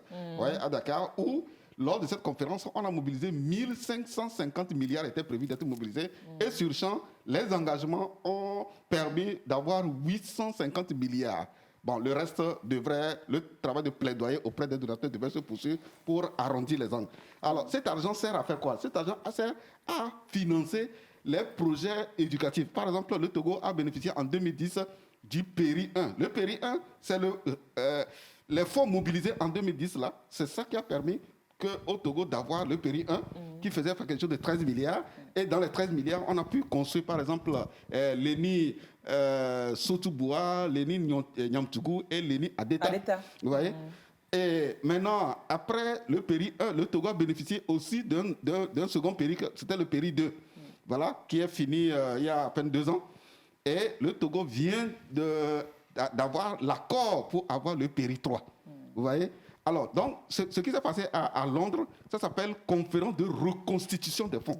à Dakar, où lors de cette conférence, on a mobilisé 1550 milliards étaient prévus d'être mobilisés. Et sur champ, les engagements ont permis d'avoir 850 milliards. Bon, le reste le travail de plaidoyer auprès des donateurs devrait se poursuivre pour arrondir les angles. Alors, cet argent sert à faire quoi? Cet argent sert à financer les projets éducatifs. Par exemple, le Togo a bénéficié en 2010 du PERI 1. Le PERI 1, c'est les fonds mobilisés en 2010, là, c'est ça qui a permis au Togo d'avoir le PERI 1 qui faisait quelque chose de 13 milliards. Et dans les 13 milliards, on a pu construire par exemple l'ENI Sotuboua, l'ENI Nyamtougou et l'ENI Adeta. Vous voyez? Et maintenant, après le PERI 1, le Togo a bénéficié aussi d'un second PERI, c'était le PERI 2, voilà, qui est fini il y a à peine 2 ans. Et le Togo vient d'avoir l'accord pour avoir le PERI 3. Vous voyez? Alors, donc, ce qui s'est passé à Londres, ça s'appelle conférence de reconstitution des fonds.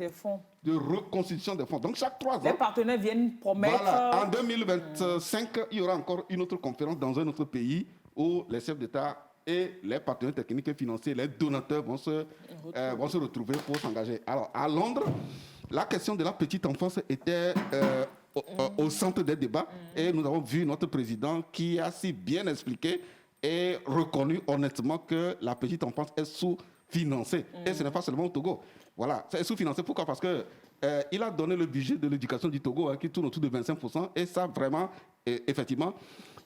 De reconstitution des fonds. Donc, chaque 3 ans... Les partenaires viennent promettre... Voilà, en 2025, il y aura encore une autre conférence dans un autre pays où les chefs d'État et les partenaires techniques et financiers, les donateurs vont se retrouver pour s'engager. Alors, à Londres, la question de la petite enfance était... au centre des débats, et nous avons vu notre président qui a si bien expliqué et reconnu honnêtement que la petite enfance est sous-financée. Et ce n'est pas seulement au Togo. Voilà, c'est sous-financé. Pourquoi? Parce que il a donné le budget de l'éducation du Togo qui tourne autour de 25%, et ça vraiment, effectivement,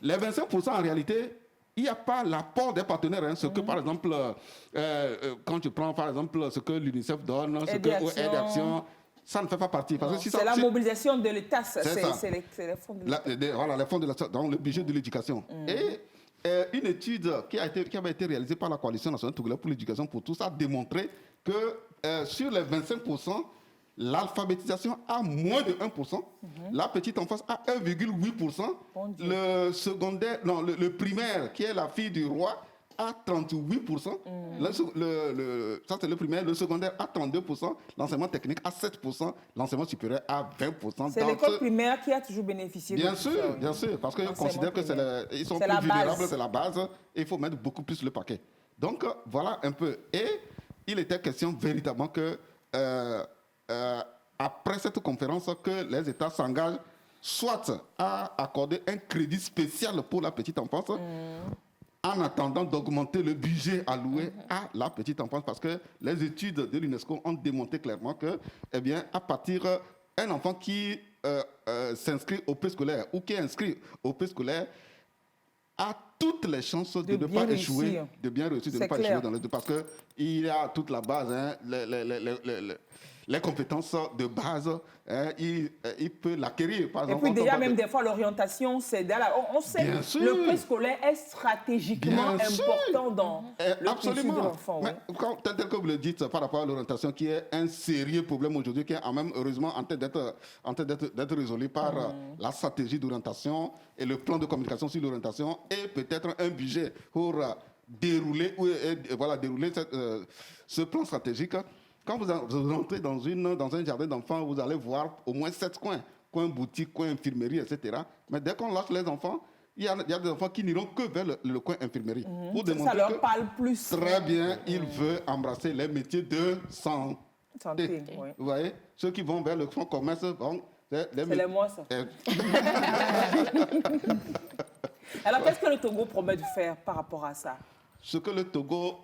les 25% en réalité, il n'y a pas l'apport des partenaires. Ce que, par exemple, quand tu prends, par exemple, ce que l'UNICEF donne, ce que Aide Action, ça ne fait pas partie. C'est la mobilisation de l'État, c'est les fonds de l'État. Voilà, les fonds de l'État, dans le budget de l'éducation. Et une étude qui avait été réalisée par la Coalition nationale togolaise pour l'éducation pour tous a démontré que sur les 25%, l'alphabétisation a moins de 1%, la petite enfance a 1,8%, le secondaire, non, le primaire, qui est la fille du roi, à 38%, ça c'est le primaire, le secondaire à 32%, l'enseignement technique à 7%, l'enseignement supérieur à 20%. C'est l'école primaire qui a toujours bénéficié bien sûr, parce qu'ils considèrent que ils sont plus vulnérables, c'est la base, et il faut mettre beaucoup plus le paquet. Donc voilà un peu. Et il était question véritablement que après cette conférence, que les États s'engagent soit à accorder un crédit spécial pour la petite enfance, en attendant d'augmenter le budget alloué à la petite enfance, parce que les études de l'UNESCO ont démontré clairement que, eh bien, à partir d'un enfant qui s'inscrit au préscolaire ou qui est inscrit au préscolaire a toutes les chances de ne pas échouer, de bien réussir, de ne pas échouer dans les deux, parce qu'il a toute la base, les compétences de base, il peut l'acquérir. Par exemple, et puis déjà, même des fois, l'orientation, c'est... On sait que le préscolaire est stratégiquement important dans le cursus de l'enfant. Mais tel que vous le dites par rapport à l'orientation, qui est un sérieux problème aujourd'hui, qui est même heureusement en train d'être résolu par la stratégie d'orientation et le plan de communication sur l'orientation, et peut-être un budget pour dérouler ce plan stratégique. Quand vous entrez dans un jardin d'enfants, vous allez voir au moins 7 coins. Coin boutique, coin infirmerie, etc. Mais dès qu'on lâche les enfants, il y a des enfants qui n'iront que vers le coin infirmerie. Pour démontrer ça leur parle plus. Très bien, il veut embrasser les métiers de santé. Oui. Vous voyez, ceux qui vont vers le fonds commerce, bon, c'est les mois, ça. Alors, qu'est-ce que le Togo promet de faire par rapport à ça? Ce que le Togo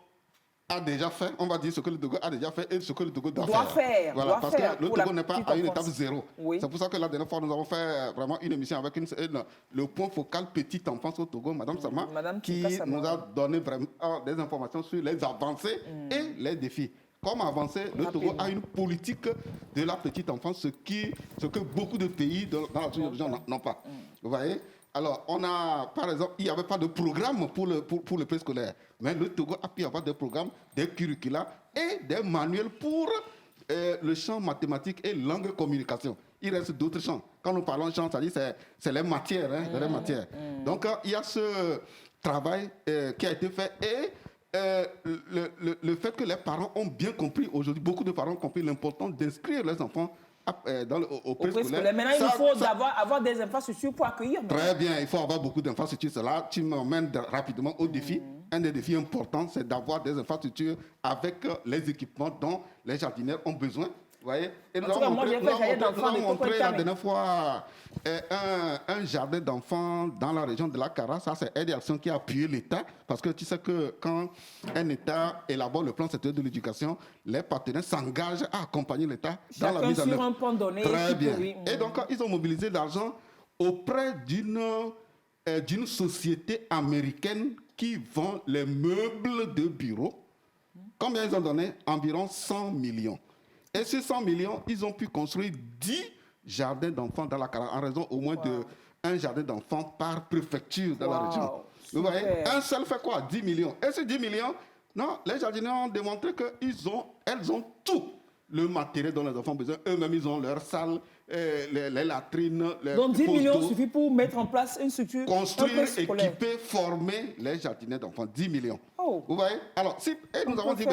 a déjà fait, on va dire ce que le Togo a déjà fait et ce que le Togo doit faire. Voilà, parce que le Togo n'est pas à une étape zéro. Oui. C'est pour ça que la dernière fois, nous avons fait vraiment une émission avec le point focal petite enfance au Togo, Madame Sama, qui nous a donné vraiment des informations sur les avancées et les défis. Comme avancé, le Togo a une politique de la petite enfance, ce que beaucoup de pays dans la sous-région n'ont pas. Vous voyez? Alors, on a, par exemple, il n'y avait pas de programme pour le préscolaire. Mais le Togo a pu avoir des programmes, des curricula et des manuels pour le champ mathématique et langue communication. Il reste d'autres champs. Quand nous parlons de champs, c'est les matières. Les matières. Donc, il y a ce travail qui a été fait et le fait que les parents ont bien compris aujourd'hui, beaucoup de parents ont compris l'importance d'inscrire les enfants au préscolaire. Maintenant, il faut avoir des infrastructures pour accueillir. Très bien, il faut avoir beaucoup d'infrastructures. Cela, tu m'emmènes rapidement au défi. Un des défis importants, c'est d'avoir des infrastructures avec les équipements dont les jardiniers ont besoin. Vous voyez? Et nous avons montré la dernière fois un jardin d'enfants dans la région de la Cara. Ça, c'est une action qui a appuyé l'État. Parce que tu sais que quand un État élabore le plan sectoriel de l'éducation, les partenaires s'engagent à accompagner l'État dans la mise en œuvre. Sur un point donné. Très bien. Et donc, ils ont mobilisé l'argent auprès d'une société américaine qui vend les meubles de bureau. Combien ils ont donné? Environ 100 millions. Et sur 100 millions, ils ont pu construire 10 jardins d'enfants dans la Cara, en raison au moins d'un jardin d'enfants par préfecture dans la région. Vous voyez, un seul fait quoi? 10 millions. Et ces 10 millions, non, les jardiniers ont démontré qu'elles ont tout le matériel dont les enfants ont besoin. Eux-mêmes, ils ont leur salle, les latrines, les donc 10 millions suffit pour mettre en place une structure. Construire, équiper, former les jardiniers d'enfants. 10 millions. Oh. Vous voyez? Alors, nous avons dit,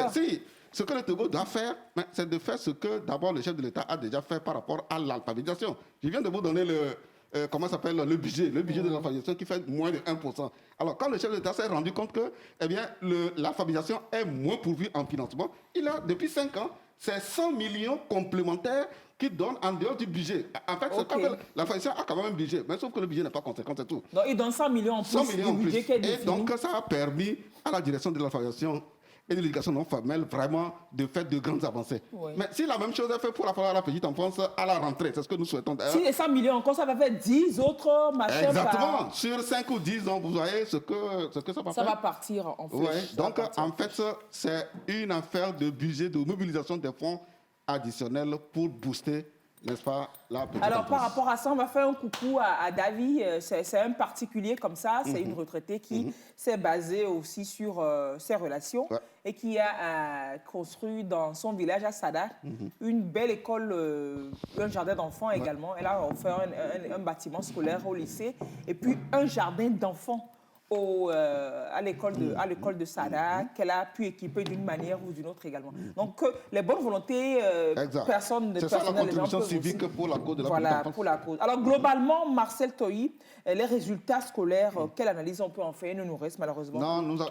ce que le Togo doit faire, c'est de faire ce que d'abord le chef de l'État a déjà fait par rapport à l'alphabétisation. Je viens de vous donner le budget de l'alphabétisation qui fait moins de 1%. Alors, quand le chef de l'État s'est rendu compte que l'alphabétisation est moins pourvue en financement, il a, depuis 5 ans, c'est 100 millions complémentaires qu'il donne en dehors du budget. En fait, l'alphabétisation a quand même un budget, mais sauf que le budget n'est pas conséquent, c'est tout. Donc, il donne 100 millions en plus du budget qui est défini. Et donc, ça a permis à la direction de l'alphabétisation et de l'éducation non formelle vraiment de faire de grandes avancées. Oui. Mais si la même chose est faite pour la petite enfance à la rentrée, c'est ce que nous souhaitons d'ailleurs. Si les 100 millions encore, ça va faire 10 autres machins. Exactement. Sur 5 ou 10 ans, vous voyez ce que ça va faire. Ça va partir en flèche. Ouais. Donc, en fait, c'est une affaire de budget, de mobilisation des fonds additionnels pour booster, n'est-ce pas, la petite Alors, enfance. par rapport à ça, on va faire un coucou à David. C'est un particulier comme ça. C'est une retraitée qui s'est basée aussi sur ses relations et qui a construit dans son village à Sada une belle école, un jardin d'enfants également. Elle a offert un bâtiment scolaire au lycée et puis un jardin d'enfants à l'école de Sada, qu'elle a pu équiper d'une manière ou d'une autre également. Donc, les bonnes volontés, c'est ça la contribution civique aussi. Pour la cause de la voilà, pour la cause. Alors, globalement, Marcel Toyi, les résultats scolaires, quelle analyse on peut en faire? Il ne nous reste malheureusement. Non, nous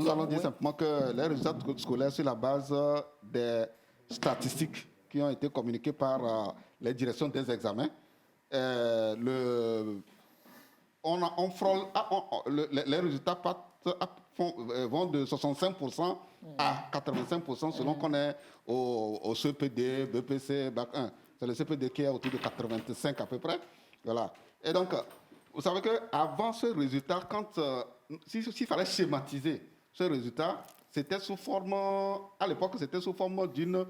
allons dire simplement que les résultats scolaires, sur la base des statistiques qui ont été communiquées par les directions des examens, les résultats vont de 65% à 85% selon qu'on est au CPD, BPC, Bac 1. C'est le CPD qui est autour de 85 à peu près. Voilà. Et donc, vous savez qu'avant ce résultat, s'il fallait schématiser ce résultat, c'était sous forme, à l'époque, c'était sous forme d'une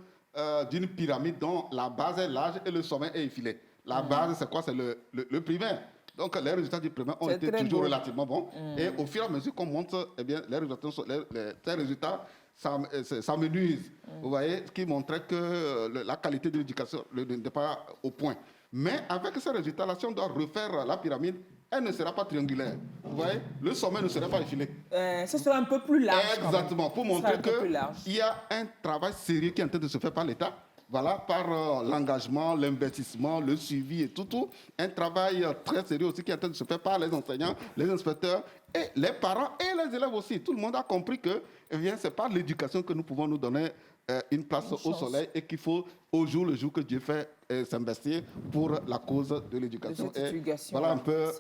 pyramide dont la base est large et le sommet est effilé. La base, c'est quoi? C'est le primaire. Donc, les résultats du primaire ont été toujours relativement bons. Et au fur et à mesure qu'on monte, eh bien, les résultats s'amenuisent. Vous voyez, ce qui montrait que la qualité de l'éducation n'était pas au point. Mais avec ces résultats-là, si on doit refaire la pyramide, elle ne sera pas triangulaire. Vous voyez, le sommet ne sera pas effilé. Ce sera un peu plus large. Exactement, pour montrer qu'il y a un travail sérieux qui est en train de se faire par l'État voilà, par l'engagement, l'investissement, le suivi et tout. Un travail très sérieux aussi qui est en train de se faire par les enseignants, les inspecteurs et les parents et les élèves aussi. Tout le monde a compris que c'est par l'éducation que nous pouvons nous donner une place au soleil et qu'il faut au jour le jour que Dieu fait s'investir pour la cause de l'éducation. Voilà un peu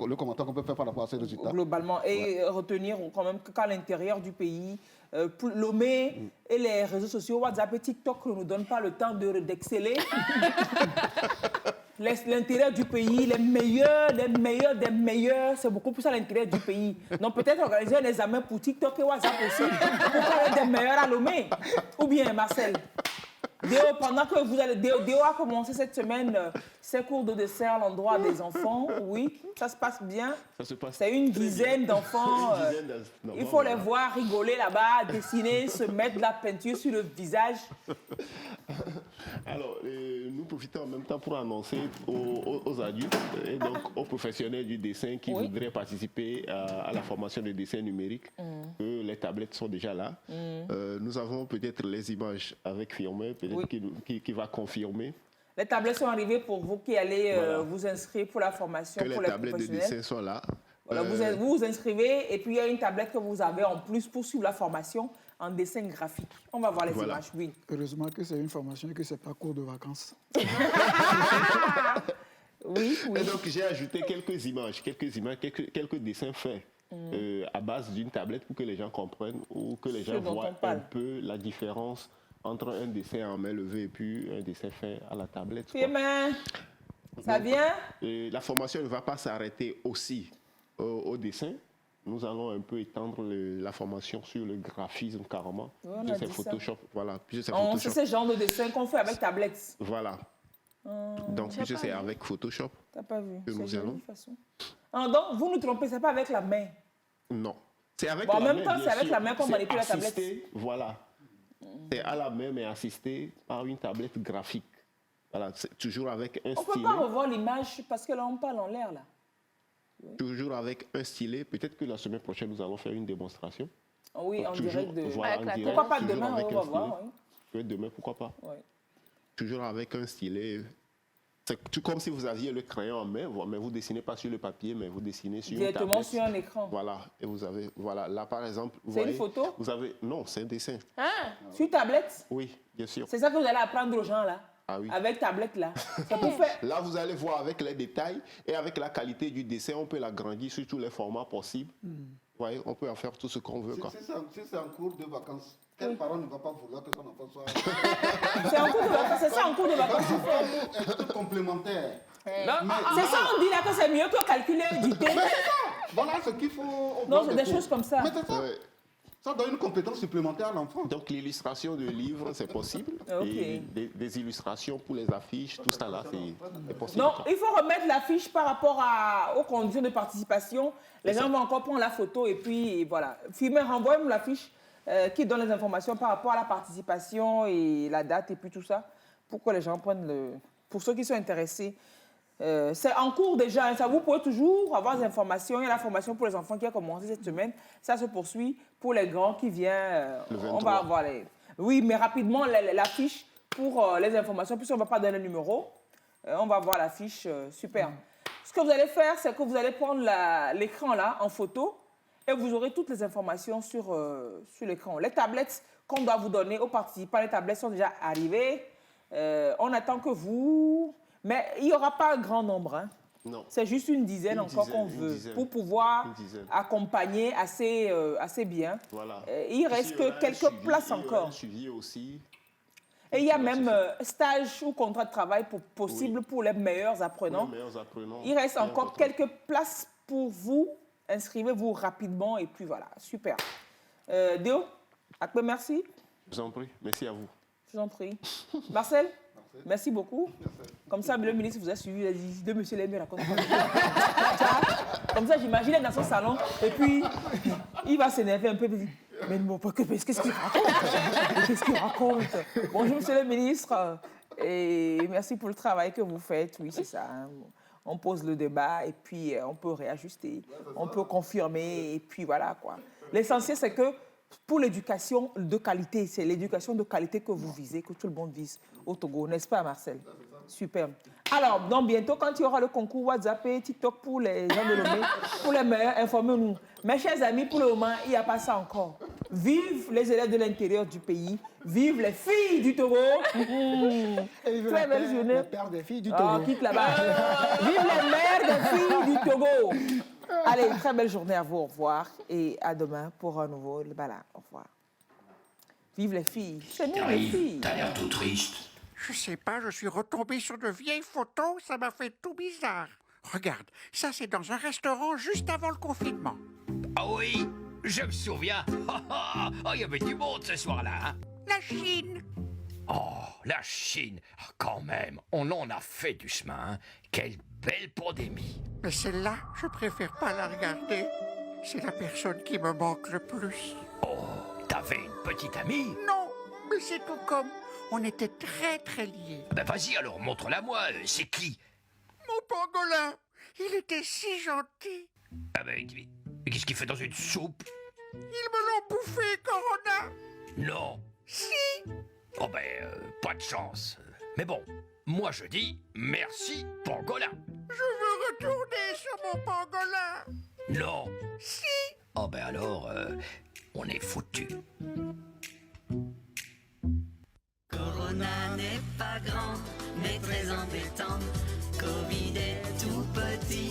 le commentaire qu'on peut faire par rapport à ces résultats. Globalement, et retenir quand même qu'à l'intérieur du pays, Lomé et les réseaux sociaux, WhatsApp et TikTok ne nous donnent pas le temps d'exceller. L'intérêt du pays, les meilleurs des meilleurs, c'est beaucoup plus à l'intérêt du pays. Donc peut-être organiser un examen pour TikTok et WhatsApp aussi, pour parler des meilleurs à Lomé. Ou bien, Marcel, pendant que Déo a commencé cette semaine ses cours de dessin à l'endroit des enfants, oui, ça se passe bien. C'est une dizaine d'enfants. Il faut les voir rigoler là-bas, dessiner, se mettre de la peinture sur le visage. Alors, nous profitons en même temps pour annoncer aux adultes et donc aux professionnels du dessin qui voudraient participer à la formation de dessin numérique que les tablettes sont déjà là. Nous avons peut-être les images avec Firmin, peut-être qui va confirmer. Les tablettes sont arrivées pour vous qui allez vous inscrire pour la formation pour les professionnels. Que les tablettes de dessin sont là. Voilà, vous vous inscrivez et puis il y a une tablette que vous avez en plus pour suivre la formation en dessin graphique. On va voir les images, oui. Heureusement que c'est une formation et que ce n'est pas cours de vacances. Oui. Et donc j'ai ajouté quelques images, quelques dessins faits à base d'une tablette pour que les gens comprennent ou que les gens voient un peu la différence entre un dessin en main levée et puis un dessin fait à la tablette. Ça vient? La formation ne va pas s'arrêter aussi au dessin. Nous allons un peu étendre la formation sur le graphisme carrément. C'est Photoshop. Voilà. C'est ce genre de dessin qu'on fait avec tablette. Voilà. Donc, c'est avec Photoshop. T'as pas vu? Que nous allons. Donc, vous nous trompez, c'est pas avec la main. Non. C'est avec la main. En même temps, c'est avec la main qu'on manipule la tablette. Voilà. C'est à la main, mais assisté par une tablette graphique. Voilà. C'est toujours avec un stylet. On ne peut pas revoir l'image parce que là, on parle en l'air, là. Toujours avec un stylet. Peut-être que la semaine prochaine, nous allons faire une démonstration. Oui, en direct. Voilà, en direct. Pourquoi pas demain, on va voir. Demain, pourquoi pas. Toujours avec un stylet. C'est tout comme si vous aviez le crayon en main, mais vous ne dessinez pas sur le papier, mais vous dessinez sur une tablette. Directement sur un écran. Voilà. Et vous avez, voilà, là par exemple, vous voyez. C'est une photo? Vous avez, non, c'est un dessin. Sur tablette? Oui, bien sûr. C'est ça que vous allez apprendre aux gens là? Ah oui. Avec tablette là. Ça peut faire... Là, vous allez voir avec les détails et avec la qualité du dessin, on peut l'agrandir sur tous les formats possibles. Vous voyez, on peut en faire tout ce qu'on veut. Si c'est en cours de vacances, quel parent ne va pas vouloir que son enfant soit... C'est en cours de vacances, c'est ça en cours de vacances. C'est complémentaire. C'est ça, on dit là que c'est mieux que calculer du temps. Voilà ce qu'il faut... Non, c'est des choses comme ça. Mais c'est ça. Ça donne une compétence supplémentaire à l'enfant. Donc l'illustration de livres, c'est possible. Et des illustrations pour les affiches, tout ça là, c'est possible. Non, il faut remettre l'affiche par rapport aux conditions de participation. Les gens vont encore prendre la photo et puis voilà. Firmin, renvoie-moi l'affiche qui donne les informations par rapport à la participation et la date et puis tout ça, pour que les gens prennent le... Pour ceux qui sont intéressés. C'est en cours déjà, ça vous pouvez toujours avoir des informations. Il y a la formation pour les enfants qui a commencé cette semaine. Ça se poursuit pour les grands qui viennent. On va avoir les... Oui, mais rapidement, l'affiche pour les informations, puisqu'on ne va pas donner le numéro. On va voir l'affiche, super. Ce que vous allez faire, c'est que vous allez prendre l'écran là en photo et vous aurez toutes les informations sur l'écran. Les tablettes qu'on doit vous donner aux participants, les tablettes sont déjà arrivées. On attend que vous... Mais il n'y aura pas un grand nombre. Hein. Non. C'est juste une dizaine encore qu'on veut pour pouvoir accompagner assez bien. Voilà. Il reste que quelques places encore. Suivi aussi. Et il y a même stage ou contrat de travail possible pour les meilleurs apprenants. Il reste encore quelques places pour vous. Inscrivez-vous rapidement et puis voilà, super. Déo, merci. Je vous en prie, merci à vous. Je vous en prie. Marcel, merci beaucoup. Comme ça, le ministre vous a suivi, il a dit de monsieur Lémy raconte. Comme ça, j'imagine dans son salon et puis il va s'énerver un peu. Mais bon, qu'est-ce qu'il raconte? Qu'est-ce qu'il raconte? Bonjour monsieur le ministre et merci pour le travail que vous faites. Oui, c'est ça. Hein. On pose le débat et puis on peut réajuster, on peut confirmer et puis voilà quoi. L'essentiel c'est que pour l'éducation de qualité. C'est l'éducation de qualité que vous visez, que tout le monde vise au Togo, n'est-ce pas, Marcel? Super. Alors, donc bientôt, quand il y aura le concours WhatsApp et TikTok pour les gens de Lomé, pour les meilleurs, informez-nous. Mes chers amis, pour le moment, il n'y a pas ça encore. Vive les élèves de l'intérieur du pays. Vive les filles du Togo. Très belle journée. Les pères des filles du Togo. Oh, quitte là-bas. Vive les mères des filles du Togo. Allez, très belle journée à vous. Au revoir. Et à demain pour un nouveau Bala. Au revoir. Vive les filles. C'est nous les filles. T'as l'air tout triste. Je sais pas, je suis retombé sur de vieilles photos, ça m'a fait tout bizarre. Regarde, ça c'est dans un restaurant juste avant le confinement. Ah oui, je me souviens. Oh, il y avait du monde ce soir-là. Hein? La Chine. Oh, la Chine. Quand même, on en a fait du chemin. Hein? Quelle belle pandémie. Mais celle-là, je préfère pas la regarder. C'est la personne qui me manque le plus. Oh, t'avais une petite amie? Non, mais c'est tout comme. On était très très liés. Ben vas-y alors, montre-la-moi. C'est qui? Mon pangolin. Il était si gentil. Ah ben, mais qu'est-ce qu'il fait dans une soupe? Ils me l'ont bouffé, Corona. Non. Si. Oh ben, pas de chance. Mais bon, moi je dis merci, pangolin. Je veux retourner sur mon pangolin. Non. Si. Oh ben alors, on est foutu. Corona n'est pas grand, mais très embêtant. Covid est tout petit.